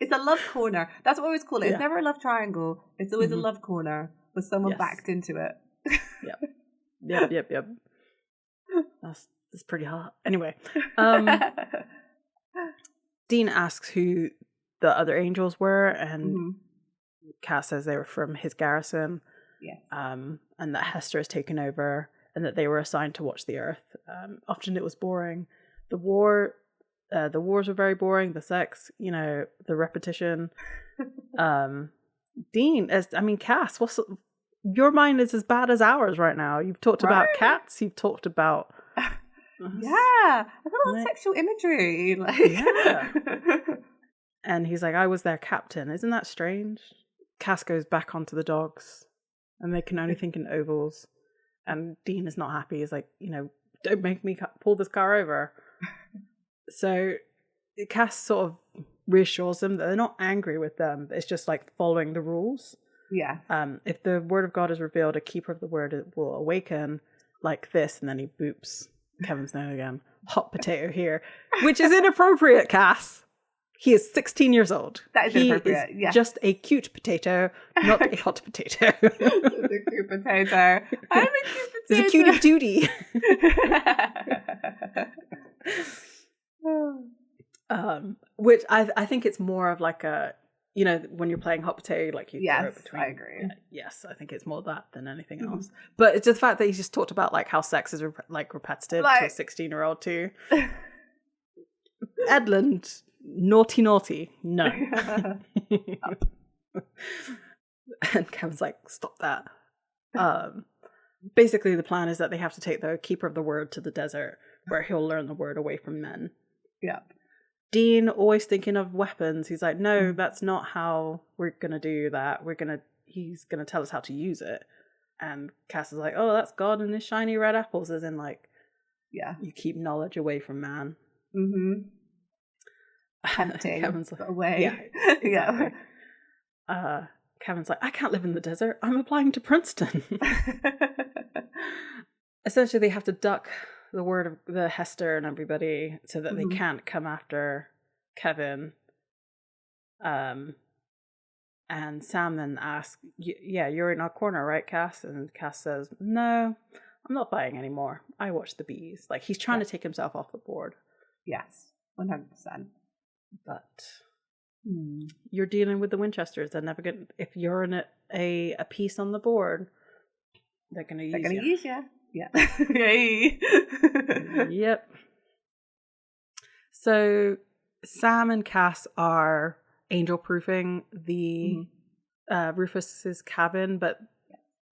It's a love corner. That's what we always call it. Yeah. It's never a love triangle. It's always a love corner with someone backed into it. Yep. That's pretty hot. Anyway, Dean asks who the other angels were, and Cass says they were from his garrison. Yes. And that Hester has taken over, and that they were assigned to watch the Earth. Often it was boring. The wars were very boring. The sex, the repetition. Cass, your mind is as bad as ours right now. You've talked about cats. You've talked about I thought about sexual imagery. And he's like, I was their captain. Isn't that strange? Cass goes back onto the dogs, and they can only think in ovals. And Dean is not happy. He's like, don't make me pull this car over. So Cass sort of reassures them that they're not angry with them. It's just like following the rules. Yeah. If the word of God is revealed, a keeper of the word will awaken like this, and then he boops Kevin's nose again. Hot potato here, which is inappropriate, Cass. He is 16 years old. That is inappropriate. Yes. Just a cute potato, not a hot potato. A cute potato. I'm a cute potato. There's a cutie patootie. Which I think it's more of like a you know, when you're playing hot potato, like you throw it between. I agree. Yes, I think it's more that than anything else. But it's just the fact that he just talked about like how sex is like repetitive to a 16-year-old too. Edland, naughty, no. And Kevin's like, stop that. Basically, the plan is that they have to take the Keeper of the Word to the desert, where he'll learn the word away from men. Yeah. Dean, always thinking of weapons. He's like, no, that's not how we're going to do that. He's going to tell us how to use it. And Cass is like, oh, that's God and his shiny red apples, as in like, you keep knowledge away from man. Mm-hmm. Tempting. Kevin's like, away. Yeah. Exactly. Kevin's like, I can't live in the desert. I'm applying to Princeton. Essentially, they have to duck the word of the Hester and everybody so that they can't come after Kevin. And Sam then asks, yeah, you're in our corner, right, Cass? And Cass says, no, I'm not fighting anymore. I watch the bees. Like, he's trying to take himself off the board. Yes, 100%. But you're dealing with the Winchesters. They're never going to, if you're in a piece on the board, they're going to use you. Yeah. Yay. Yep. So Sam and Cass are angel proofing the Rufus's cabin, but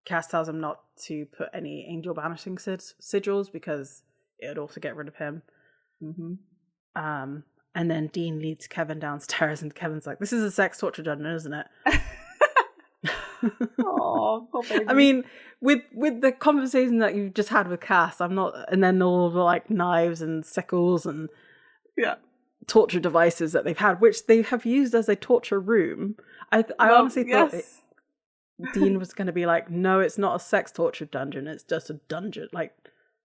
Cass tells him not to put any angel banishing sigils because it would also get rid of him. And then Dean leads Kevin downstairs, and Kevin's like, this is a sex torture dungeon, isn't it? Oh, poor baby. I mean, with the conversation that you just had with Cass, I'm not, and then all the like knives and sickles and torture devices that they've had, which they have used as a torture room. I honestly thought Dean was going to be like, no, it's not a sex torture dungeon. It's just a dungeon. Like,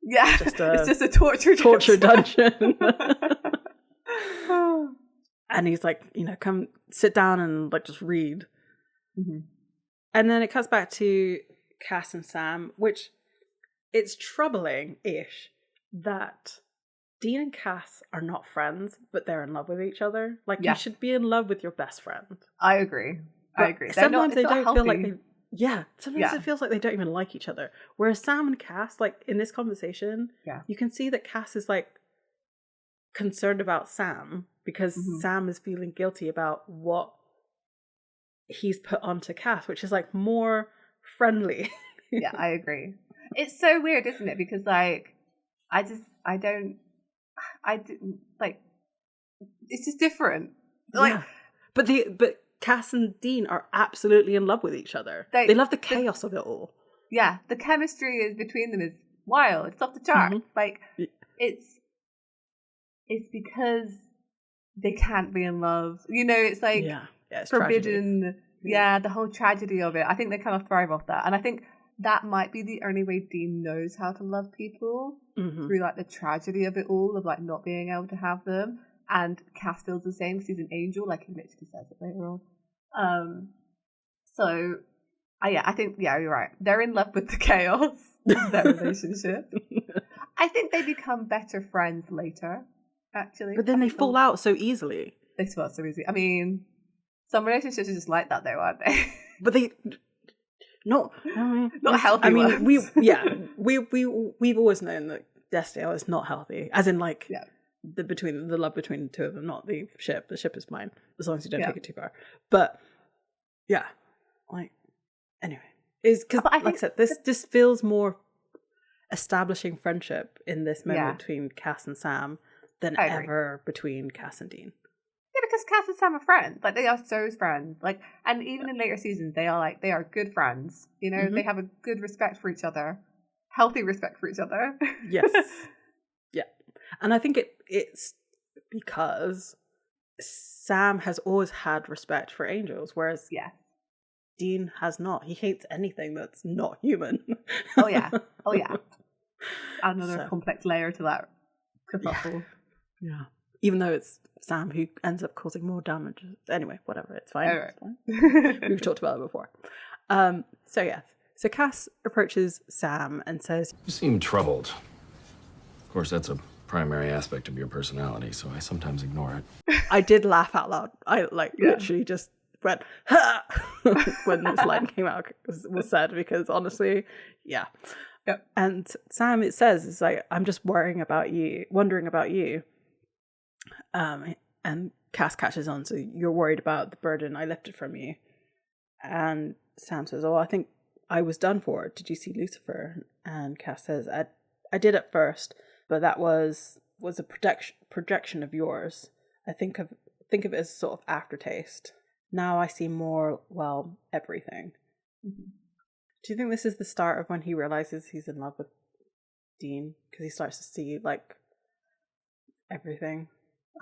it's just a torture dungeon. And he's like, you know, come sit down and like just read. And then it cuts back to Cass and Sam, which it's troubling-ish that Dean and Cass are not friends, but they're in love with each other. Like, you should be in love with your best friend. I agree. Sometimes they don't feel like they... Yeah, sometimes it feels like they don't even like each other. Whereas Sam and Cass, like, in this conversation, you can see that Cass is, like, concerned about Sam because Sam is feeling guilty about what he's put onto Cass, which is, like, more friendly. Yeah, I agree. It's so weird, isn't it? Because, like, it's just different. Like, but Cass and Dean are absolutely in love with each other. They love the chaos of it all. Yeah, the chemistry is between them is wild. It's off the charts. Like, it's because they can't be in love. You know, it's like it's forbidden. Tragedy. Yeah, the whole tragedy of it. I think they kind of thrive off that. And I think that might be the only way Dean knows how to love people, through like the tragedy of it all, of like not being able to have them. And Cass feels the same because he's an angel, like he literally says it later on. I think you're right. They're in love with the chaos of their relationship. I think they become better friends later, actually. But then they fall out so easily. They fall out so easily. I mean, some relationships are just like that, though, aren't they? But they not healthy. I mean, ones. we've always known that Destiel is not healthy, as in like the love between the two of them, not the ship. The ship is fine as long as you don't take it too far. But anyway, is because like I said, this feels more establishing friendship in this moment between Cass and Sam than ever between Cass and Dean. Yeah, because Cass and Sam are friends. Like, they are so friends. Like, and even in later seasons, they are good friends. You know, they have a good respect for each other, healthy respect for each other. Yes, yeah, and I think it's because Sam has always had respect for angels, whereas Dean has not. He hates anything that's not human. Oh yeah. Another complex layer to that kerfuffle. Yeah. Even though it's Sam who ends up causing more damage. Anyway, whatever. It's fine. Right. It's fine. We've talked about it before. So Cass approaches Sam and says, You seem troubled. Of course, that's a primary aspect of your personality, so I sometimes ignore it. I did laugh out loud. I literally just went, ha! when this line came out was said, because honestly, yeah. Yep. And Sam, it says, it's like, I'm just wondering about you. And Cass catches on, so you're worried about the burden I lifted from you. And Sam says, oh, I think I was done for. Did you see Lucifer? And Cass says, I did at first, but that was a projection of yours. I think of it as sort of aftertaste. Now I see more, well, everything. Mm-hmm. Do you think this is the start of when he realizes he's in love with Dean? Because he starts to see, like, everything.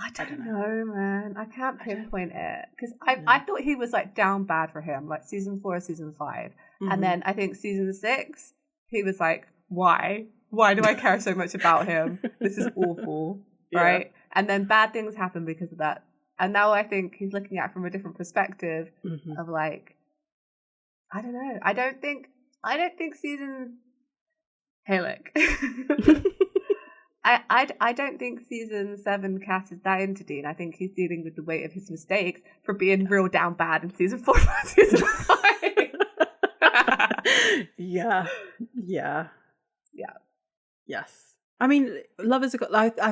I don't know, man. I can't pinpoint it. Because I thought he was, like, down bad for him, like, season 4, season 5. Mm-hmm. And then I think season 6, he was like, why? Why do I care so much about him? This is awful, right? Yeah. And then bad things happen because of that. And now I think he's looking at it from a different perspective of, like, I don't know. I don't think season... Hey, look. I don't think season 7 Cass is that into Dean. I think he's dealing with the weight of his mistakes for being real down bad in season 4 and season 5. Yeah. Yes. I mean, love is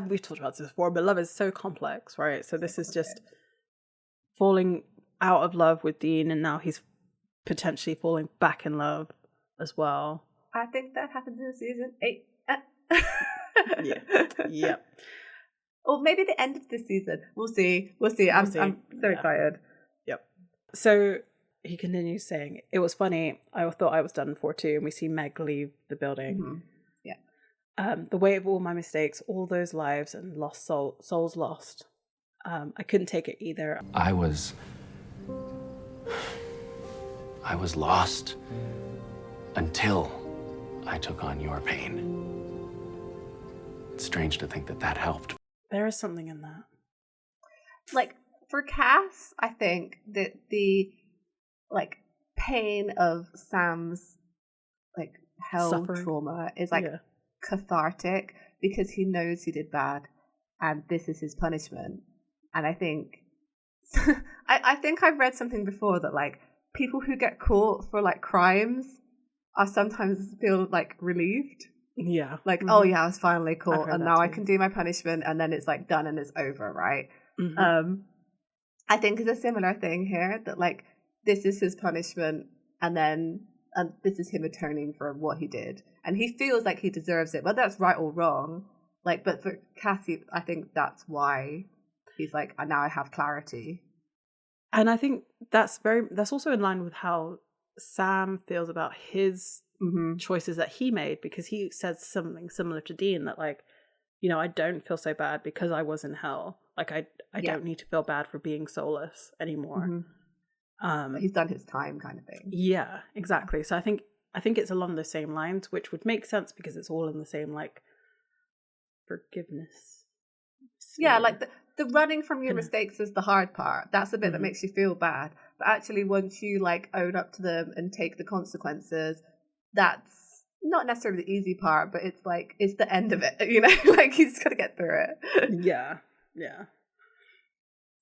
we've talked about this before, but love is so complex, right? So this is just falling out of love with Dean, and now he's potentially falling back in love as well. I think that happens in season 8. Yeah. Or maybe the end of this season. We'll see. I'm so excited. Yep. So he continues saying, it was funny. I thought I was done for too. And we see Meg leave the building. Mm-hmm. The weight of all my mistakes, all those lives and lost souls lost. I couldn't take it either. I was lost until I took on your pain. It's strange to think that helped. There is something in that. Like, for Cass, I think that the, like, pain of Sam's, like, hell trauma is, like, cathartic, because he knows he did bad and this is his punishment. And I think I think I've read something before that, like, people who get caught for, like, crimes are sometimes feel, like, relieved. Yeah. Like, oh yeah, I was finally caught and now too. I can do my punishment, and then it's, like, done and it's over, right? Mm-hmm. I think it's a similar thing here, that, like, this is his punishment, and this is him atoning for what he did. And he feels like he deserves it, whether that's right or wrong. Like, but for Cassie, I think that's why he's like, now I have clarity. And I think that's also in line with how Sam feels about his choices that he made, because he says something similar to Dean, that, like, you know, I don't feel so bad because I was in hell. Like, I don't need to feel bad for being soulless anymore. He's done his time, kind of thing. Yeah, exactly. So I think it's along the same lines, which would make sense because it's all in the same, like, forgiveness. Yeah, like the running from your mistakes is the hard part. That's the bit that makes you feel bad. But actually, once you, like, own up to them and take the consequences, that's not necessarily the easy part, but it's like, it's the end of it, you know? Like, he's got to get through it. Yeah.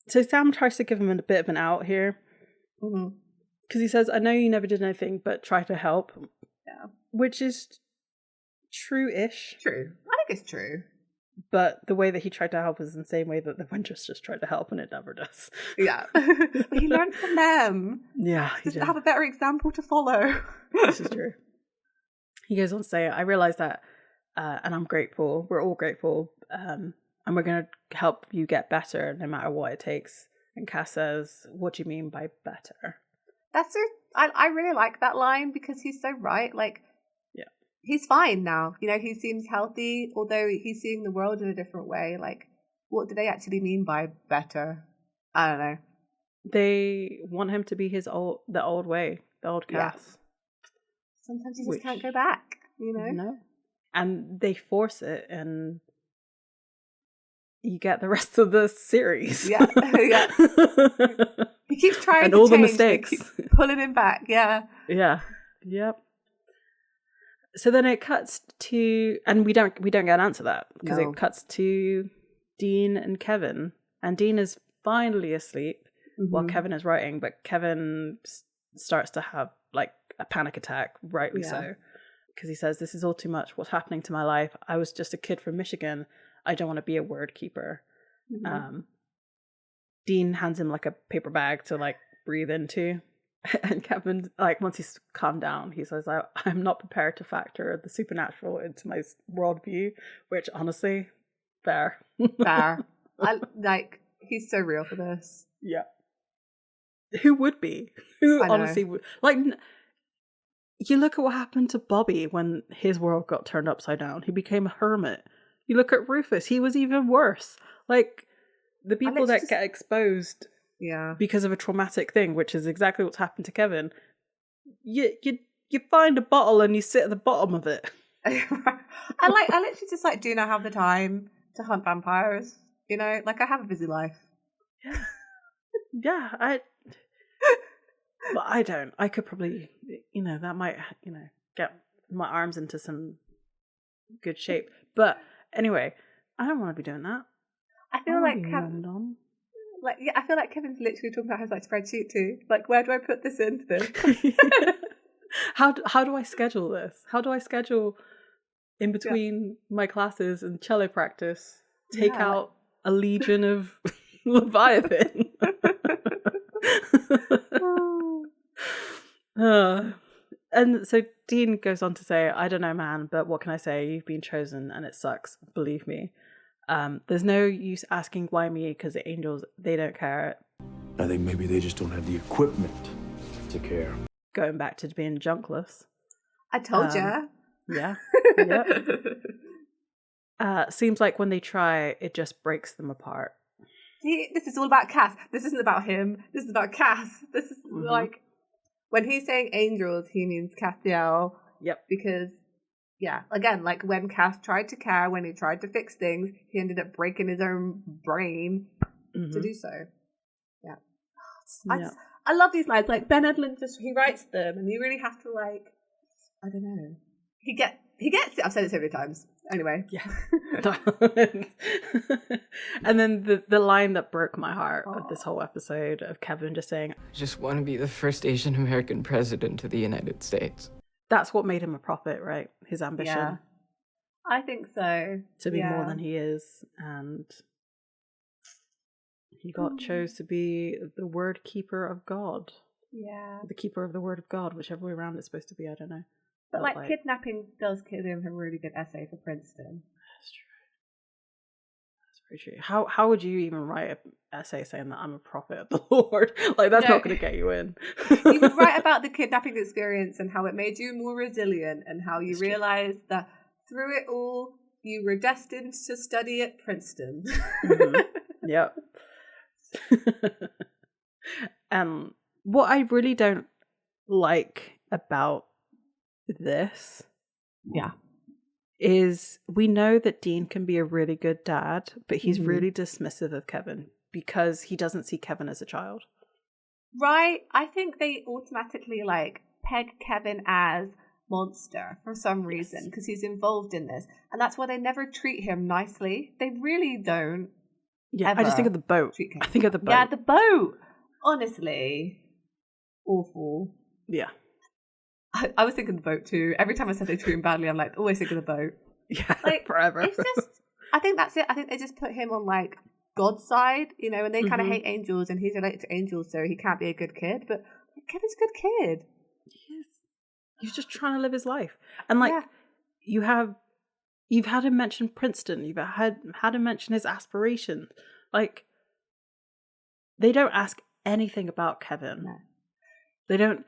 So Sam tries to give him a bit of an out here. Because he says, I know you never did anything but try to help. Yeah. Which is true-ish. True. I think it's true. But the way that he tried to help is the same way that the Winters just tried to help, and it never does. Yeah. But he learned from them. Yeah. Just to have a better example to follow. This is true. He goes on to say, I realize that, and I'm grateful. We're all grateful. And we're going to help you get better no matter what it takes. And Cass says, what do you mean by better? I really like that line, because he's so right. Like, he's fine now. You know, he seems healthy, although he's seeing the world in a different way. Like, what do they actually mean by better? I don't know. They want him to be the old way, the old Cass. Yeah. Sometimes you just can't go back, you know? No. And they force it, and you get the rest of the series. Yeah. He keeps trying and to all change, the mistakes. keep pulling him back. Yeah. Yep. So then it cuts to, and we don't get an answer to that, because it cuts to Dean and Kevin, and Dean is finally asleep. while Kevin is writing, but Kevin starts to have like a panic attack, rightly so, because he says, "This is all too much. What's happening to my life? I was just a kid from Michigan. I don't want to be a word keeper." Dean hands him like a paper bag to like breathe into. And Kevin, like, once he's calmed down, he says, "I'm not prepared to factor the supernatural into my worldview," which honestly, fair. Fair. I like, he's so real for this. Yeah. Who would be? Who honestly would? Like, you look at what happened to Bobby when his world got turned upside down. He became a hermit. You look at Rufus, he was even worse. Like, the people that get exposed because of a traumatic thing, which is exactly what's happened to Kevin, you find a bottle and you sit at the bottom of it. I literally just like do not have the time to hunt vampires. You know, like, I have a busy life. Yeah, But I don't. I could probably, that might, get my arms into some good shape. But anyway, I don't want to be doing that. I feel like Kevin, I feel like Kevin's literally talking about his like spreadsheet too. Like, where do I put this into this? How do I schedule this? How do I schedule in between my classes and cello practice? Take out a legion of Leviathan. And so Dean goes on to say, "I don't know, man, but what can I say? You've been chosen and it sucks, believe me. There's no use asking why me, because the angels, they don't care." I think maybe they just don't have the equipment to care. Going back to being junkless. I told ya. Yeah. Seems like when they try, it just breaks them apart. See, this is all about Cass. This isn't about him. This is about Cass. This is like, when he's saying angels, he means Castiel. Yep. Because, again, like when Cass tried to care, when he tried to fix things, he ended up breaking his own brain to do so. Yeah. I love these lines. Like, Ben Edlund he writes them, and you really have to, like, I don't know. He gets it. I've said it so many times. Anyway. Yeah. And then the line that broke my heart of this whole episode of Kevin just saying, "I just want to be the first Asian American president of the United States." That's what made him a prophet, right? His ambition. Yeah. I think so. To be more than he is. And he chose to be the word keeper of God. Yeah. The keeper of the word of God, whichever way around it's supposed to be, I don't know. But like kidnapping does give him a really good essay for Princeton. That's true. That's very true. How would you even write an essay saying that I'm a prophet of the Lord? Like, that's not going to get you in. You would write about the kidnapping experience and how it made you more resilient, and how you realised that through it all, you were destined to study at Princeton. Yep. What I really don't like about this is we know that Dean can be a really good dad, but he's really dismissive of Kevin because he doesn't see Kevin as a child. Right? I think they automatically like peg Kevin as monster for some reason because he's involved in this, and that's why they never treat him nicely. They really don't. Yeah, I just think of the boat. I think of the boat. Yeah, the boat. Honestly, awful. Yeah. I was thinking the boat too. Every time I said they treat him badly, I'm like, always thinking of the boat. Yeah, like, forever. It's just, I think that's it. I think they just put him on like God's side, and they kind of hate angels, and he's related to angels, so he can't be a good kid. But Kevin's a good kid. He's just trying to live his life, and like you've had him mention Princeton. You've had him mention his aspirations. Like, they don't ask anything about Kevin. No. They don't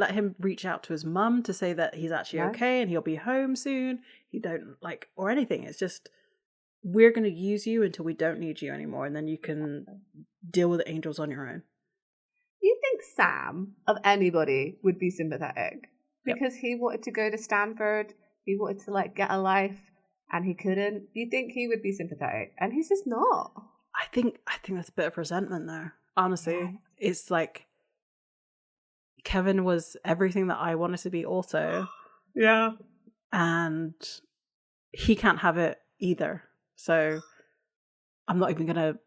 let him reach out to his mum to say that he's actually okay and he'll be home soon. He don't or anything. It's just, we're going to use you until we don't need you anymore, and then you can deal with the angels on your own. You think Sam, of anybody, would be sympathetic? Because he wanted to go to Stanford, he wanted to get a life, and he couldn't. You think he would be sympathetic? And he's just not. I think that's a bit of resentment there. Honestly, it's like, Kevin was everything that I wanted to be also. Yeah. And he can't have it either. So I'm not even going to...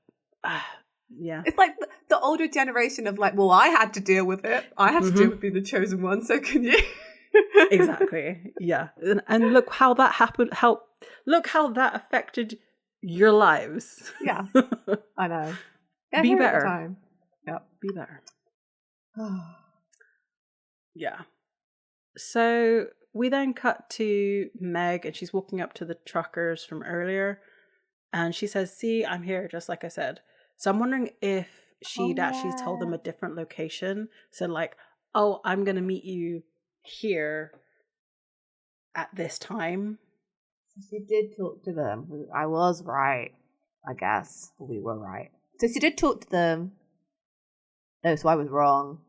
yeah. It's like the older generation of like, well, I had to deal with it. I had to deal with being the chosen one. So can you? Exactly. Yeah. And look how that happened. Look how that affected your lives. Yeah. I know. Yeah, Be here at the better. time. Yep. Be better. Yeah. So we then cut to Meg, and she's walking up to the truckers from earlier, and she says, "See, I'm here, just like I said." So I'm wondering if she'd actually told them a different location. So like, oh, I'm going to meet you here at this time. She did talk to them. I was right, I guess. We were right. So she did talk to them. No, so I was wrong.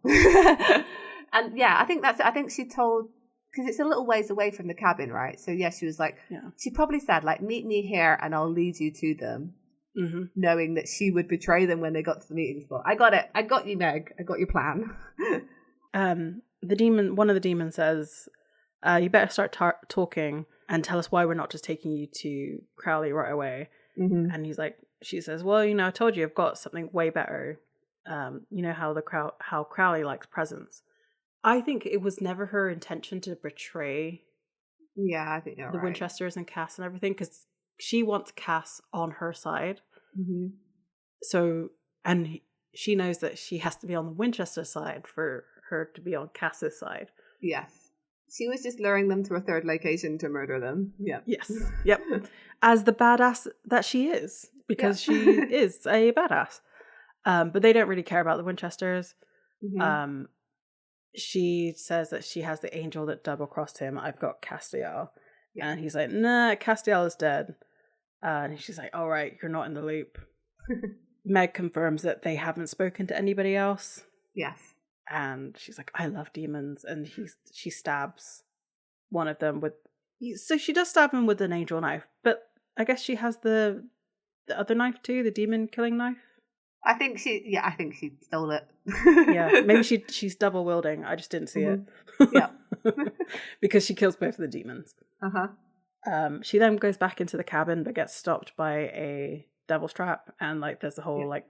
And yeah, I think she told, because it's a little ways away from the cabin, right? So yeah, she was like, she probably said like, meet me here and I'll lead you to them. Knowing that she would betray them when they got to the meeting spot. I got it. I got you, Meg. I got your plan. One of the demons says, you better start talking and tell us why we're not just taking you to Crowley right away. And she says, well, I told you I've got something way better. You know how Crowley likes presents. I think it was never her intention to betray I think you're the right. Winchesters and Cass and everything, because she wants Cass on her side. So, and she knows that she has to be on the Winchester side for her to be on Cass's side. Yes. She was just luring them to a third location to murder them. Yeah. Yes. Yep. As the badass that she is, because she is a badass. But they don't really care about the Winchesters. She says that she has the angel that double-crossed him. I've got Castiel. And he's like, nah, Castiel is dead. And she's like, all right, you're not in the loop. Meg confirms that they haven't spoken to anybody else. Yes. And she's like, I love demons. And she stabs one of them with... So she does stab him with an angel knife. But I guess she has the other knife too, the demon-killing knife. I think she stole it. Yeah, maybe she's double wielding. I just didn't see it. Yeah. Because she kills both of the demons. She then goes back into the cabin but gets stopped by a devil's trap, and like there's the whole like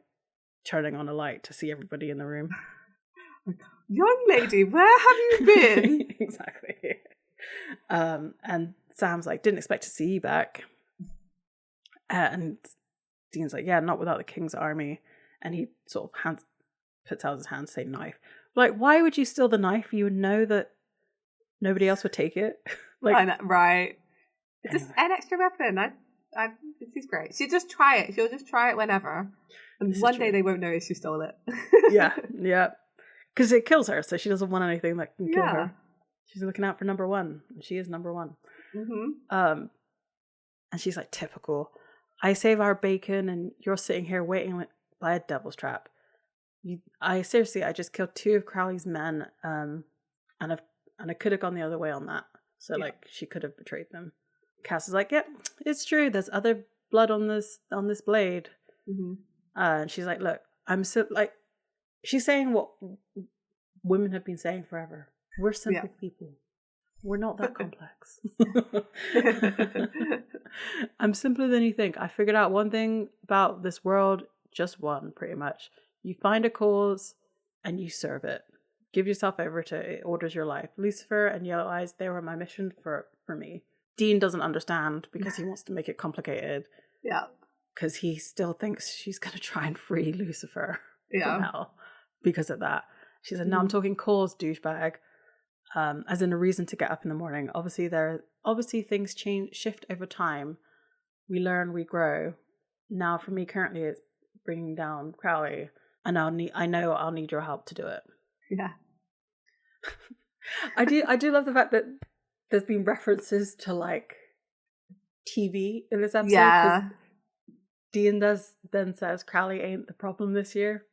turning on a light to see everybody in the room. Young lady, where have you been? Exactly. And Sam's like, didn't expect to see you back. And Dean's like, yeah, not without the king's army. And he sort of puts out his hand to say knife. Like, why would you steal the knife? You would know that nobody else would take it. Like, I know, right? It's anyway. just an extra weapon. This is great. She'll just try it. She'll just try it whenever. And one day they won't know she stole it. Yeah. Because it kills her, so she doesn't want anything that can kill her. She's looking out for number one. And she is number one. And she's like, typical. I save our bacon and you're sitting here waiting by a devil's trap. I just killed 2 of Crowley's men, and I could have gone the other way on that. So like she could have betrayed them. Cass is like, it's true. There's other blood on this blade. And she's like, look, I'm so like, she's saying what women have been saying forever. We're simple people. We're not that complex. I'm simpler than you think. I figured out one thing about this world, just one, pretty much. You find a cause and you serve it. Give yourself over to it. It orders your life. Lucifer and Yellow Eyes, they were my mission for me. Dean doesn't understand because he wants to make it complicated. Yeah. Because he still thinks she's going to try and free Lucifer from hell because of that. She said, no, I'm talking cause, douchebag. As in a reason to get up in the morning. Obviously things shift over time. We learn, we grow. Now for me currently it's bringing down Crowley, and I know I'll need your help to do it. Yeah. I do love the fact that there's been references to like TV in this episode. Yeah. Dean then says Crowley ain't the problem this year.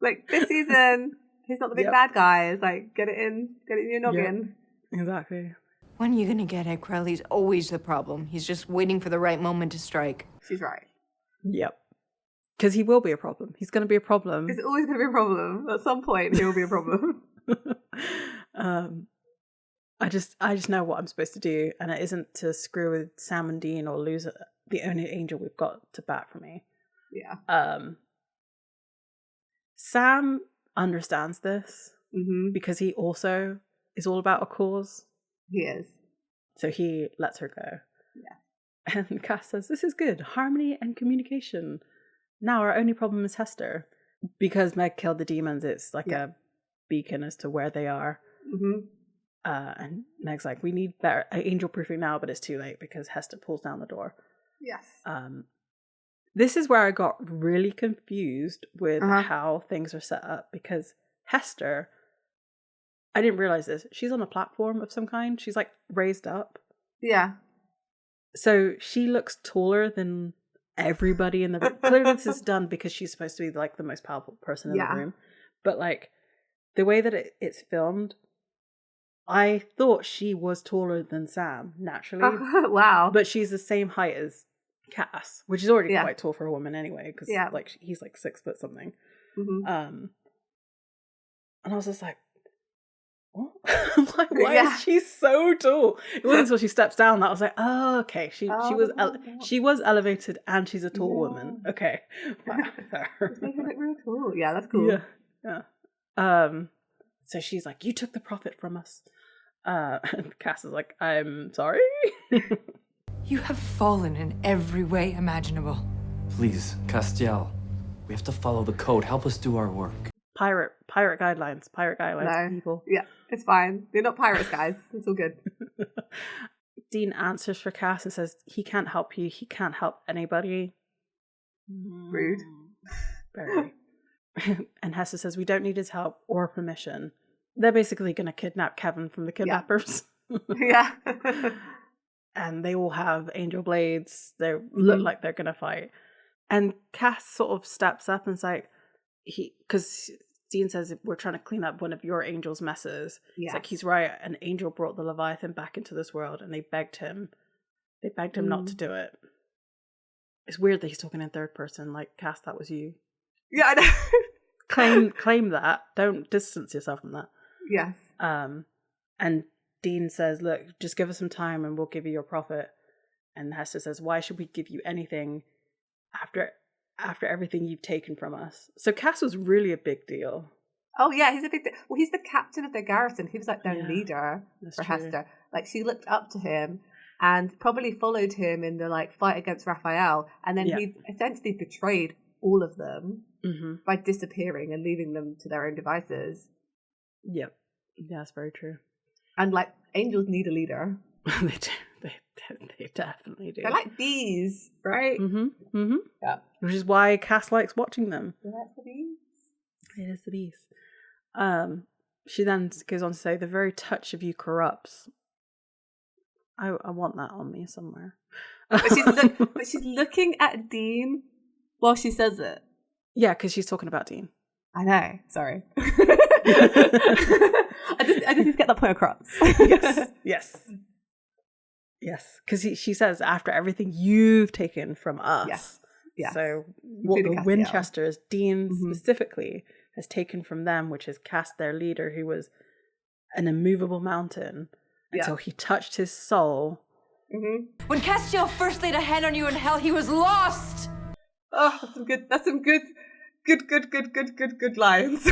Like this season, he's not the big bad guy. It's like get it in your noggin. Yep. Exactly. When are you gonna get it? Crowley's always the problem. He's just waiting for the right moment to strike. She's right. Yep. Because he will be a problem. He's going to be a problem. He's always going to be a problem. At some point, he will be a problem. I just know what I'm supposed to do, and it isn't to screw with Sam and Dean or lose the only angel we've got to bat for me. Yeah. Sam understands this Mm-hmm. because he also is all about a cause. He is. So he lets her go. Yeah. And Cass says, "This is good. Harmony and communication. Now our only problem is Hester. Because Meg killed the demons, it's like a beacon as to where they are." Mm-hmm. And Meg's like, "We need better angel proofing now, but it's too late because Hester pulls down the door." Yes. This is where I got really confused with Uh-huh. how things are set up, because Hester, I didn't realize this, she's on a platform of some kind. She's like raised up. Yeah. So she looks taller than everybody in the room. Clearly this is done because she's supposed to be like the most powerful person in the room. But like the way that it's filmed, I thought she was taller than Sam naturally. Wow. But she's the same height as Cass, which is already quite tall for a woman anyway, because like he's like 6 foot something. Mm-hmm. And I was just like, what? I'm like, why is she so tall? It wasn't until she steps down that I was like, oh, okay, she was elevated and she's a tall woman. Okay, fair. Really cool. Yeah, that's cool. Yeah. So she's like, "You took the prophet from us," and Cass is like, "I'm sorry." You have fallen in every way imaginable. Please, Castiel, we have to follow the code. Help us do our work. Pirate guidelines, No. people. Yeah, it's fine. They're not pirates, guys. It's all good. Dean answers for Cass and says, "He can't help you. He can't help anybody." Rude. Very. And Hester says, "We don't need his help or permission." They're basically going to kidnap Kevin from the kidnappers. Yeah. And they all have angel blades. They look like they're going to fight. And Cass sort of steps up and's like, because Dean says, "We're trying to clean up one of your angel's messes." It's like, he's right. An angel brought the Leviathan back into this world, and they begged him not to do it. It's weird that he's talking in third person, like, "Cass, that was you." Yeah, I know. Claim that. Don't distance yourself from that. Yes. And Dean says, "Look, just give us some time and we'll give you your prophet." And Hester says, "Why should we give you anything after everything you've taken from us?" So Cass was really a big deal. Oh yeah, he's a big deal. Well, he's the captain of their garrison. He was like their leader for true. Hester. Like, she looked up to him and probably followed him in the like fight against Raphael, and then he essentially betrayed all of them by disappearing and leaving them to their own devices. Yep. Yeah, that's very true. And like, angels need a leader. They do. They definitely do. They're like bees, right? Yeah. Which is why Cass likes watching them. They're like the bees. It is the bees. She then goes on to say, "The very touch of you corrupts." I want that on me somewhere. But she's looking at Dean while she says it. Yeah, because she's talking about Dean. I know. Sorry. I just need to get that point across. Yes. Because she says, "After everything you've taken from us." Yes. So what the Winchesters, Dean specifically, has taken from them, which has cast their leader, who was an immovable mountain, until he touched his soul. When Castiel first laid a hand on you in hell, he was lost. Oh, that's some good lines.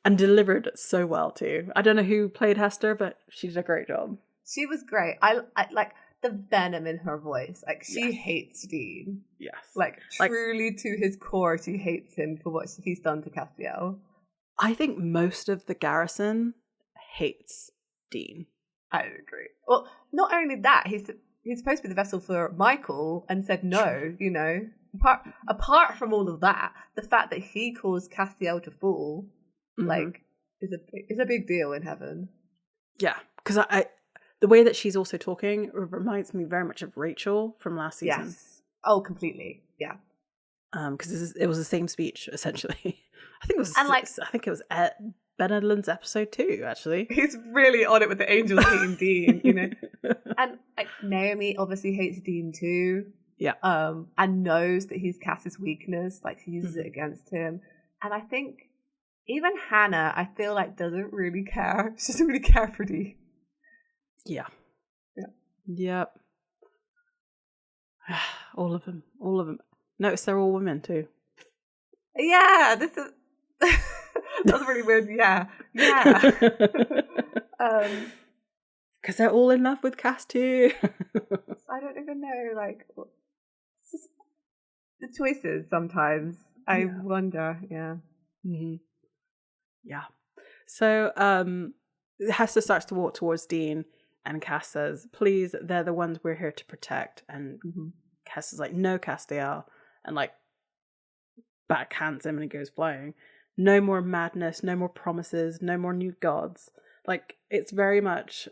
And delivered so well too. I don't know who played Hester, but she did a great job. She was great. I like the venom in her voice. Like, she hates Dean. Yes. Like, truly to his core, she hates him for what he's done to Castiel. I think most of the garrison hates Dean. I agree. Well, not only that, he's supposed to be the vessel for Michael and said no, you know. Apart from all of that, the fact that he caused Castiel to fall, like, is a big deal in heaven. Yeah, because the way that she's also talking reminds me very much of Rachel from last season. Yes. Oh, completely. Yeah. Because it was the same speech essentially. I think it was Ben Edlund's episode 2, actually. He's really on it with the angels hating Dean, you know. And like, Naomi obviously hates Dean too. Yeah. And knows that he's Cass's weakness. Like, she uses it against him. And I think even Hannah, I feel like, doesn't really care. She doesn't really care for Dean. Yeah. Yeah. Yep. All of them. Notice they're all women too. Yeah, this is that's really weird. Yeah. Because they're all in love with Cas too. I don't even know, like, it's just the choices sometimes. I wonder, yeah. Mm-hmm. Yeah. So Hester starts to walk towards Dean, and Cas says, please, they're the ones we're here to protect. And Cas is like, no, Castiel. And like, backhands him and he goes flying. No more madness, no more promises, no more new gods. Like, it's very much,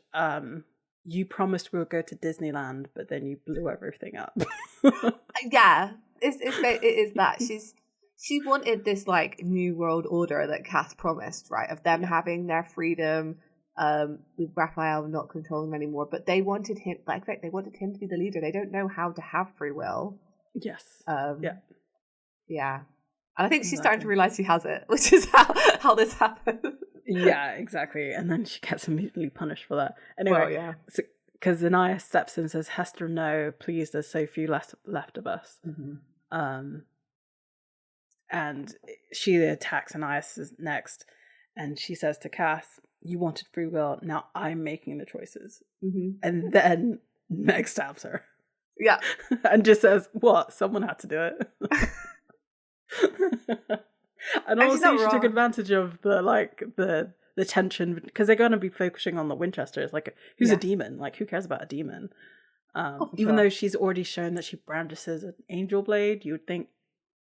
you promised we would go to Disneyland, but then you blew everything up. Yeah, it is that. She wanted this, like, new world order that Cas promised, right? Of them having their freedom, with Raphael not controlling them anymore. But they wanted him, they wanted him to be the leader. They don't know how to have free will. Yes. Yeah. And I think she's starting to realise she has it, which is how this happens. Yeah, exactly. And then she gets immediately punished for that. Anyway, because Anaya steps in and says, Hester, no, please, there's so few left of us. And she attacks Anais next, and she says to Cas, you wanted free will, now I'm making the choices. And then Meg stabs her. Yeah. And just says, what? Someone had to do it. And also she took advantage of the tension, because they're going to be focusing on the Winchesters. Like, who's a demon? Like, who cares about a demon? Even though she's already shown that she brandishes an angel blade, you would think,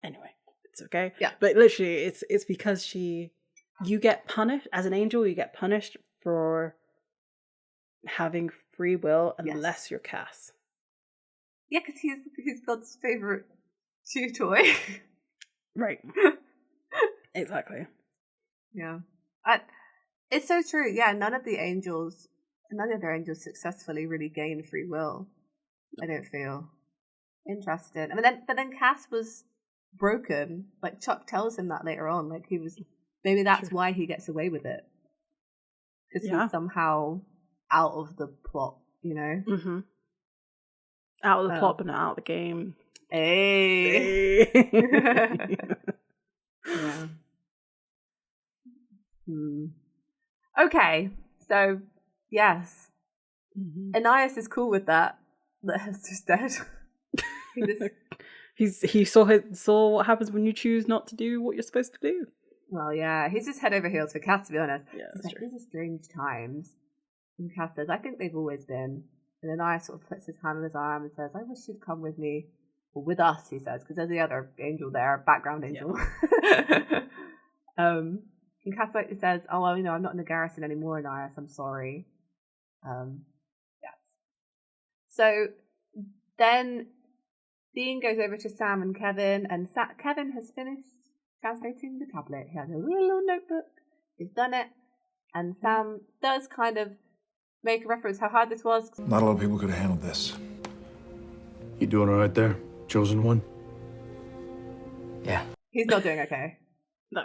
anyway, it's okay. Yeah. But literally, it's because you get punished as an angel. You get punished for having free will unless you're Cas. Yeah, because he's God's favorite chew toy. Right. Exactly. Yeah. It's so true. Yeah, none of their angels successfully really gain free will. I don't feel. Interesting. But then Cas was broken. Like, Chuck tells him that later on. Like, he was, maybe that's why he gets away with it. Because he's somehow out of the plot, you know? Out of the plot, but not out of the game. Hey. Yeah. Okay, so yes, Anais is cool with that Hester's dead. He saw what happens when you choose not to do what you're supposed to do. Well, yeah, he's just head over heels for Cas, to be honest. Yeah, that's true. These are strange times. And Cas says, I think they've always been. And Anais sort of puts his hand on his arm and says, I wish you'd come with me. Well, with us, he says, because there's the other angel there, background angel. And Cas says, oh, well, I'm not in the garrison anymore, Anais, I'm sorry. Yes. So then Dean goes over to Sam and Kevin, and Kevin has finished translating the tablet. He has a little notebook. He's done it. And Sam does kind of make a reference how hard this was. Not a lot of people could have handled this. You doing all right there, chosen one? Yeah. He's not doing okay. No.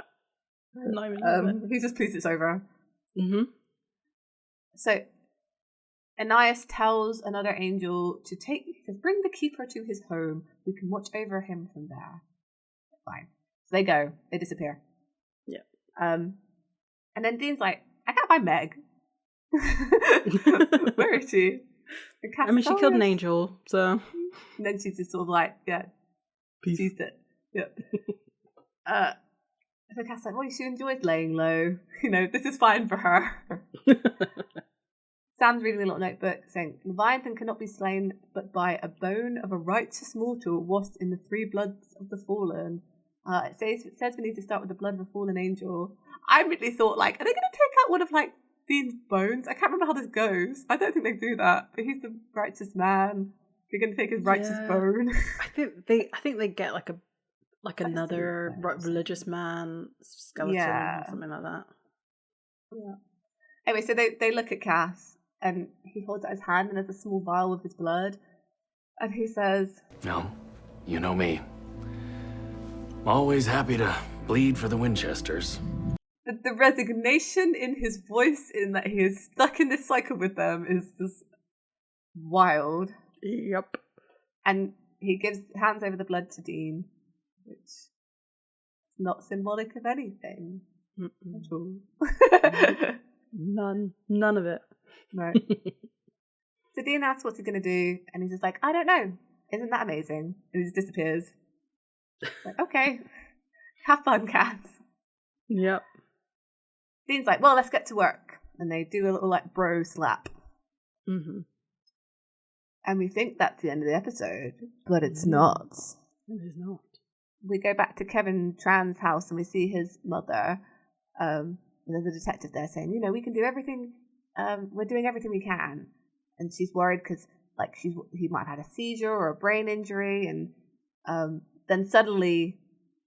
Not even he's just pleased it's over. So Anais tells another angel to bring the keeper to his home. We can watch over him from there. Fine. So they go. They disappear. Yeah. And then Dean's like, I can't find Meg. Where is she? I mean, she killed an angel, so. And then she's just sort of like, yeah, peace. Seized it. Yep. So Cas like, well, she enjoys laying low. This is fine for her. Sam's reading a little notebook saying, Leviathan cannot be slain but by a bone of a righteous mortal washed in the 3 bloods of the fallen. It says we need to start with the blood of a fallen angel. I immediately thought, like, are they going to take out one of, like, Dean's bones? I can't remember how this goes. I don't think they do that. But he's the righteous man. They're going to take his righteous bone. I think they get like another religious man skeleton or something like that. Yeah. Anyway, so they look at Cas, and he holds out his hand, and there's a small vial with his blood, and he says, No, you know me. I'm always happy to bleed for the Winchesters. The resignation in his voice, in that he is stuck in this cycle with them, is just wild. Yep. And he hands over the blood to Dean, which is not symbolic of anything at all. None of it. No. So Dean asks what's he going to do, and he's just like, I don't know. Isn't that amazing? And he just disappears. Like, okay, have fun, Cas. Yep. Dean's like, well, let's get to work. And they do a little like bro slap. Mm-hmm. And we think that's the end of the episode, but it's not. It is not. We go back to Kevin Tran's house and we see his mother. And there's a detective there saying, you know, we can do everything. We're doing everything we can. And she's worried because like he might have had a seizure or a brain injury. And then suddenly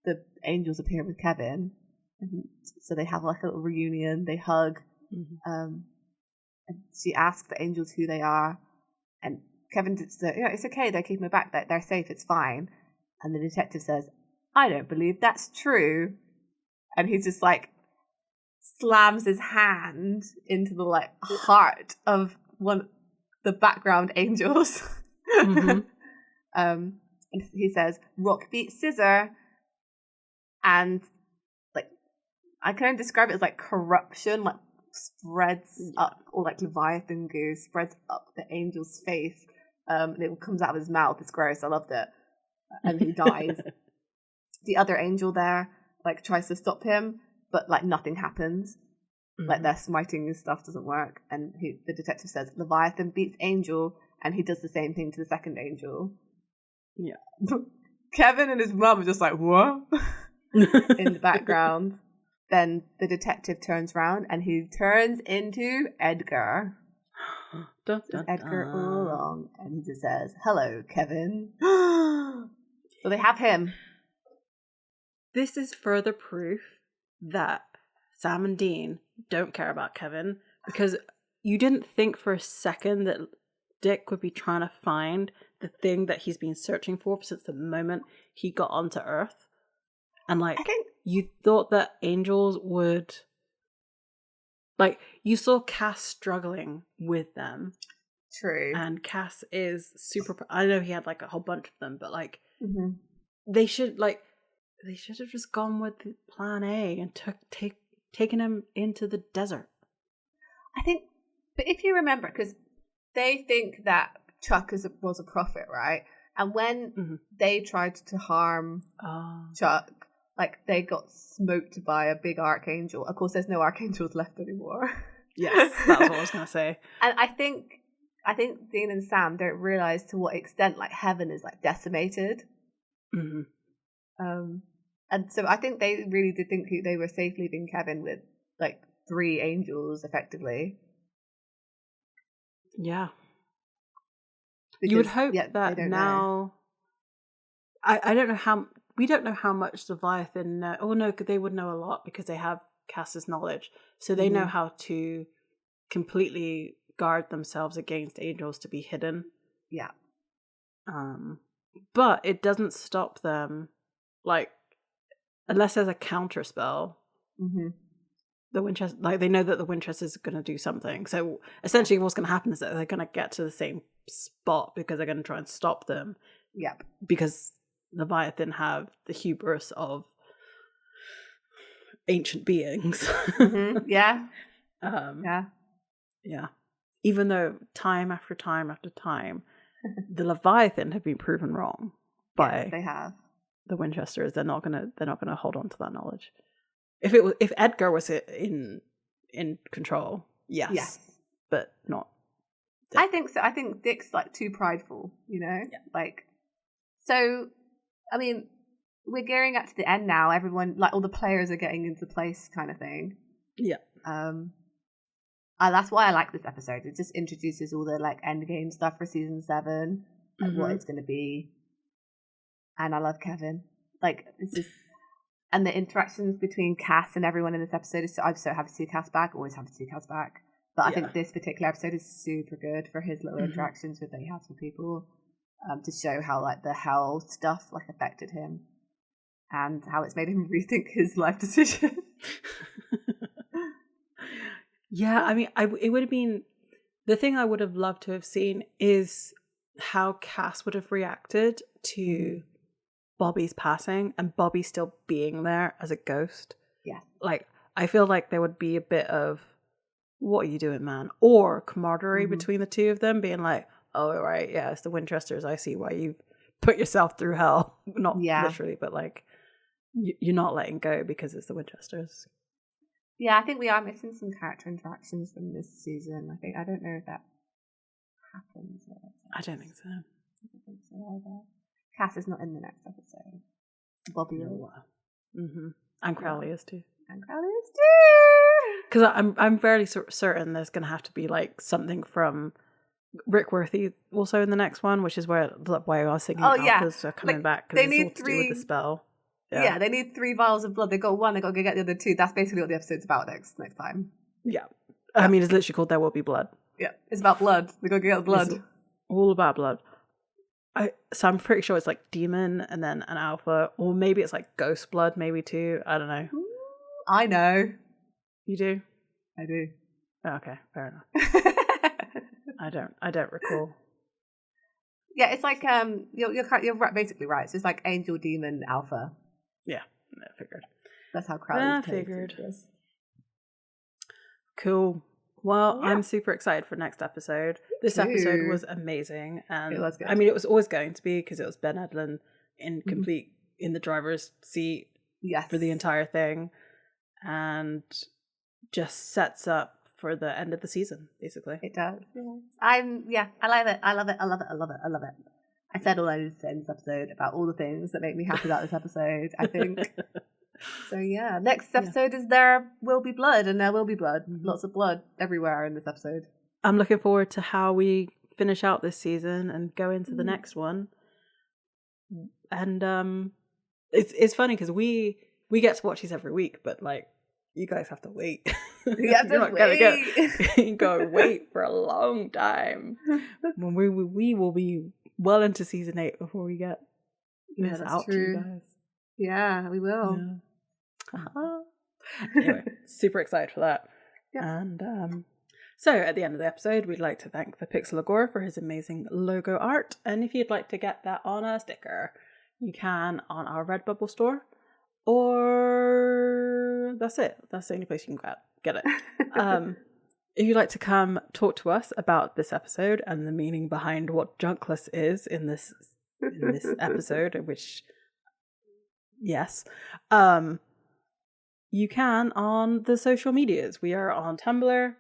the angels appear with Kevin. And so they have like a little reunion. They hug. Mm-hmm. And she asks the angels who they are. And Kevin says, you know, it's okay. They're keeping me back. They're safe. It's fine. And the detective says, I don't believe that's true. And he's just like slams his hand into the like heart of the background angels. Mm-hmm. And he says, rock beats scissor. And like, I can only describe it as like corruption, like spreads up, or like Leviathan goo spreads up the angel's face. And it comes out of his mouth. It's gross. I loved it. And he dies. The other angel there like tries to stop him, but like nothing happens. Mm-hmm. Like their smiting and stuff doesn't work. And the detective says Leviathan beats angel, and he does the same thing to the second angel. Yeah. Kevin and his mum are just like, what? In the background. Then the detective turns around and he turns into Edgar. Dun, dun, Edgar all along, and he just says, hello, Kevin. So they have him. This is further proof that Sam and Dean don't care about Kevin, because you didn't think for a second that Dick would be trying to find the thing that he's been searching for since the moment he got onto Earth. And like, you thought that angels would, like, you saw Cas struggling with them. True. And Cas is super, I know he had like a whole bunch of them, but like, mm-hmm. they should have just gone with plan A and taken him into the desert. I think, but if you remember, because they think that Chuck was a prophet, right? And when they tried to harm Chuck, like they got smoked by a big archangel. Of course, there's no archangels left anymore. Yes, that's what I was going to say. And I think Dean and Sam don't realize to what extent like heaven is like decimated. Mm-hmm. And so I think they really did think they were safe leaving Kevin with like 3 angels, effectively. Yeah. Because, you would hope that now. I don't know how. We don't know how much Leviathan know. Oh no, they would know a lot because they have Cas's knowledge, so they know how to completely guard themselves against angels to be hidden. Yeah. But it doesn't stop them, like, unless there's a counter spell. Mm-hmm. The Winchester, like, they know that the Winchester's going to do something. So essentially, what's going to happen is that they're going to get to the same spot because they're going to try and stop them. Yep. Because Leviathan have the hubris of ancient beings. Mm-hmm. Yeah. Yeah. Even though time after time after time, the Leviathan have been proven wrong by they have the Winchesters. They're not gonna hold on to that knowledge. If Edgar was in control, yes, but not Dick. I think so. I think Dick's like too prideful, you know? Yeah. Like, so, I mean, we're gearing up to the end now. Everyone, like all the players are getting into place kind of thing. Yeah. That's why I like this episode. It just introduces all the like end game stuff for season 7, like what it's going to be. And I love Kevin. Like, it's just, and the interactions between Cas and everyone in this episode is, I'm so happy to see Cas back. Always happy to see Cas back. But I think this particular episode is super good for his little interactions that he has with people, to show how like the hell stuff like affected him and how it's made him rethink his life decision. Yeah, I mean, it would have been, the thing I would have loved to have seen is how Cass would have reacted to Bobby's passing and Bobby still being there as a ghost. Yes. Like, I feel like there would be a bit of, what are you doing, man? Or camaraderie between the two of them, being like, oh, right, yeah, it's the Winchesters. I see why you put yourself through hell. Not literally, but like, you're not letting go because it's the Winchesters. Yeah, I think we are missing some character interactions from this season. I don't know if that happens. I don't think so. I don't think so either. Cass is not in the next episode. Bobby is. Mm-hmm. And Crowley is too. And Crowley is too. Because I'm fairly certain there's going to have to be like something from Rick Worthy also in the next one, which is why I was thinking Alphas are coming back, because it's all to do with the spell. Yeah, they need 3 vials of blood. They got 1, they got to go get the other 2. That's basically what the episode's about next time. Yeah. I mean, it's literally called There Will Be Blood. Yeah, it's about blood. They got to get the blood. It's all about blood. So I'm pretty sure it's like demon and then an alpha, or maybe it's like ghost blood, maybe too. I don't know. I know. You do? I do. Oh, okay, fair enough. I don't recall. Yeah, it's like you're basically right. So it's like angel, demon, alpha. Yeah, I figured. That's how Crowley figured. Cool. Well, I'm super excited for next episode. This episode was amazing, and it was good. I mean, it was always going to be, because it was Ben Edlund in complete in the driver's seat for the entire thing, and just sets up for the end of the season, basically. It does. Yeah. I love it. I love it. I love it. I love it. I love it. I said all I needed to say in this episode about all the things that make me happy about this episode, I think. So yeah, next episode is There Will Be Blood, and there will be blood. Lots of blood everywhere in this episode. I'm looking forward to how we finish out this season and go into the next one. And it's funny because we get to watch these every week, but like, you guys have to wait. You have to wait. You gotta wait for a long time. When we will be well into season 8 before we get this out to you guys. Yeah, we will. Yeah. Anyway, super excited for that. Yeah. And so at the end of the episode, we'd like to thank the Pixelagore for his amazing logo art. And if you'd like to get that on a sticker, you can on our Redbubble store, or that's it. That's the only place you can get it. If you'd like to come talk to us about this episode and the meaning behind what Junkless is in this episode, which, yes, you can on the social medias. We are on Tumblr,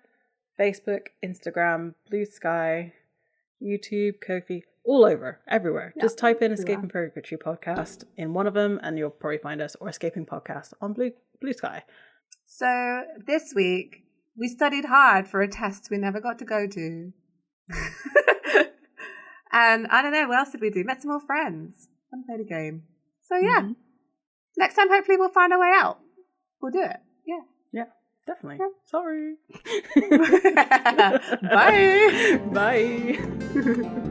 Facebook, Instagram, Bluesky, YouTube, Ko-fi, all over, everywhere. Yeah, just type in Escape Purgatory podcast in one of them and you'll probably find us, or Escaping Podcast on Bluesky. So this week, we studied hard for a test we never got to go to. And I don't know, what else did we do? Met some more friends and played a game. So yeah, next time hopefully we'll find our way out. We'll do it. Yeah. Yeah, definitely. Yeah. Sorry. Bye. Bye.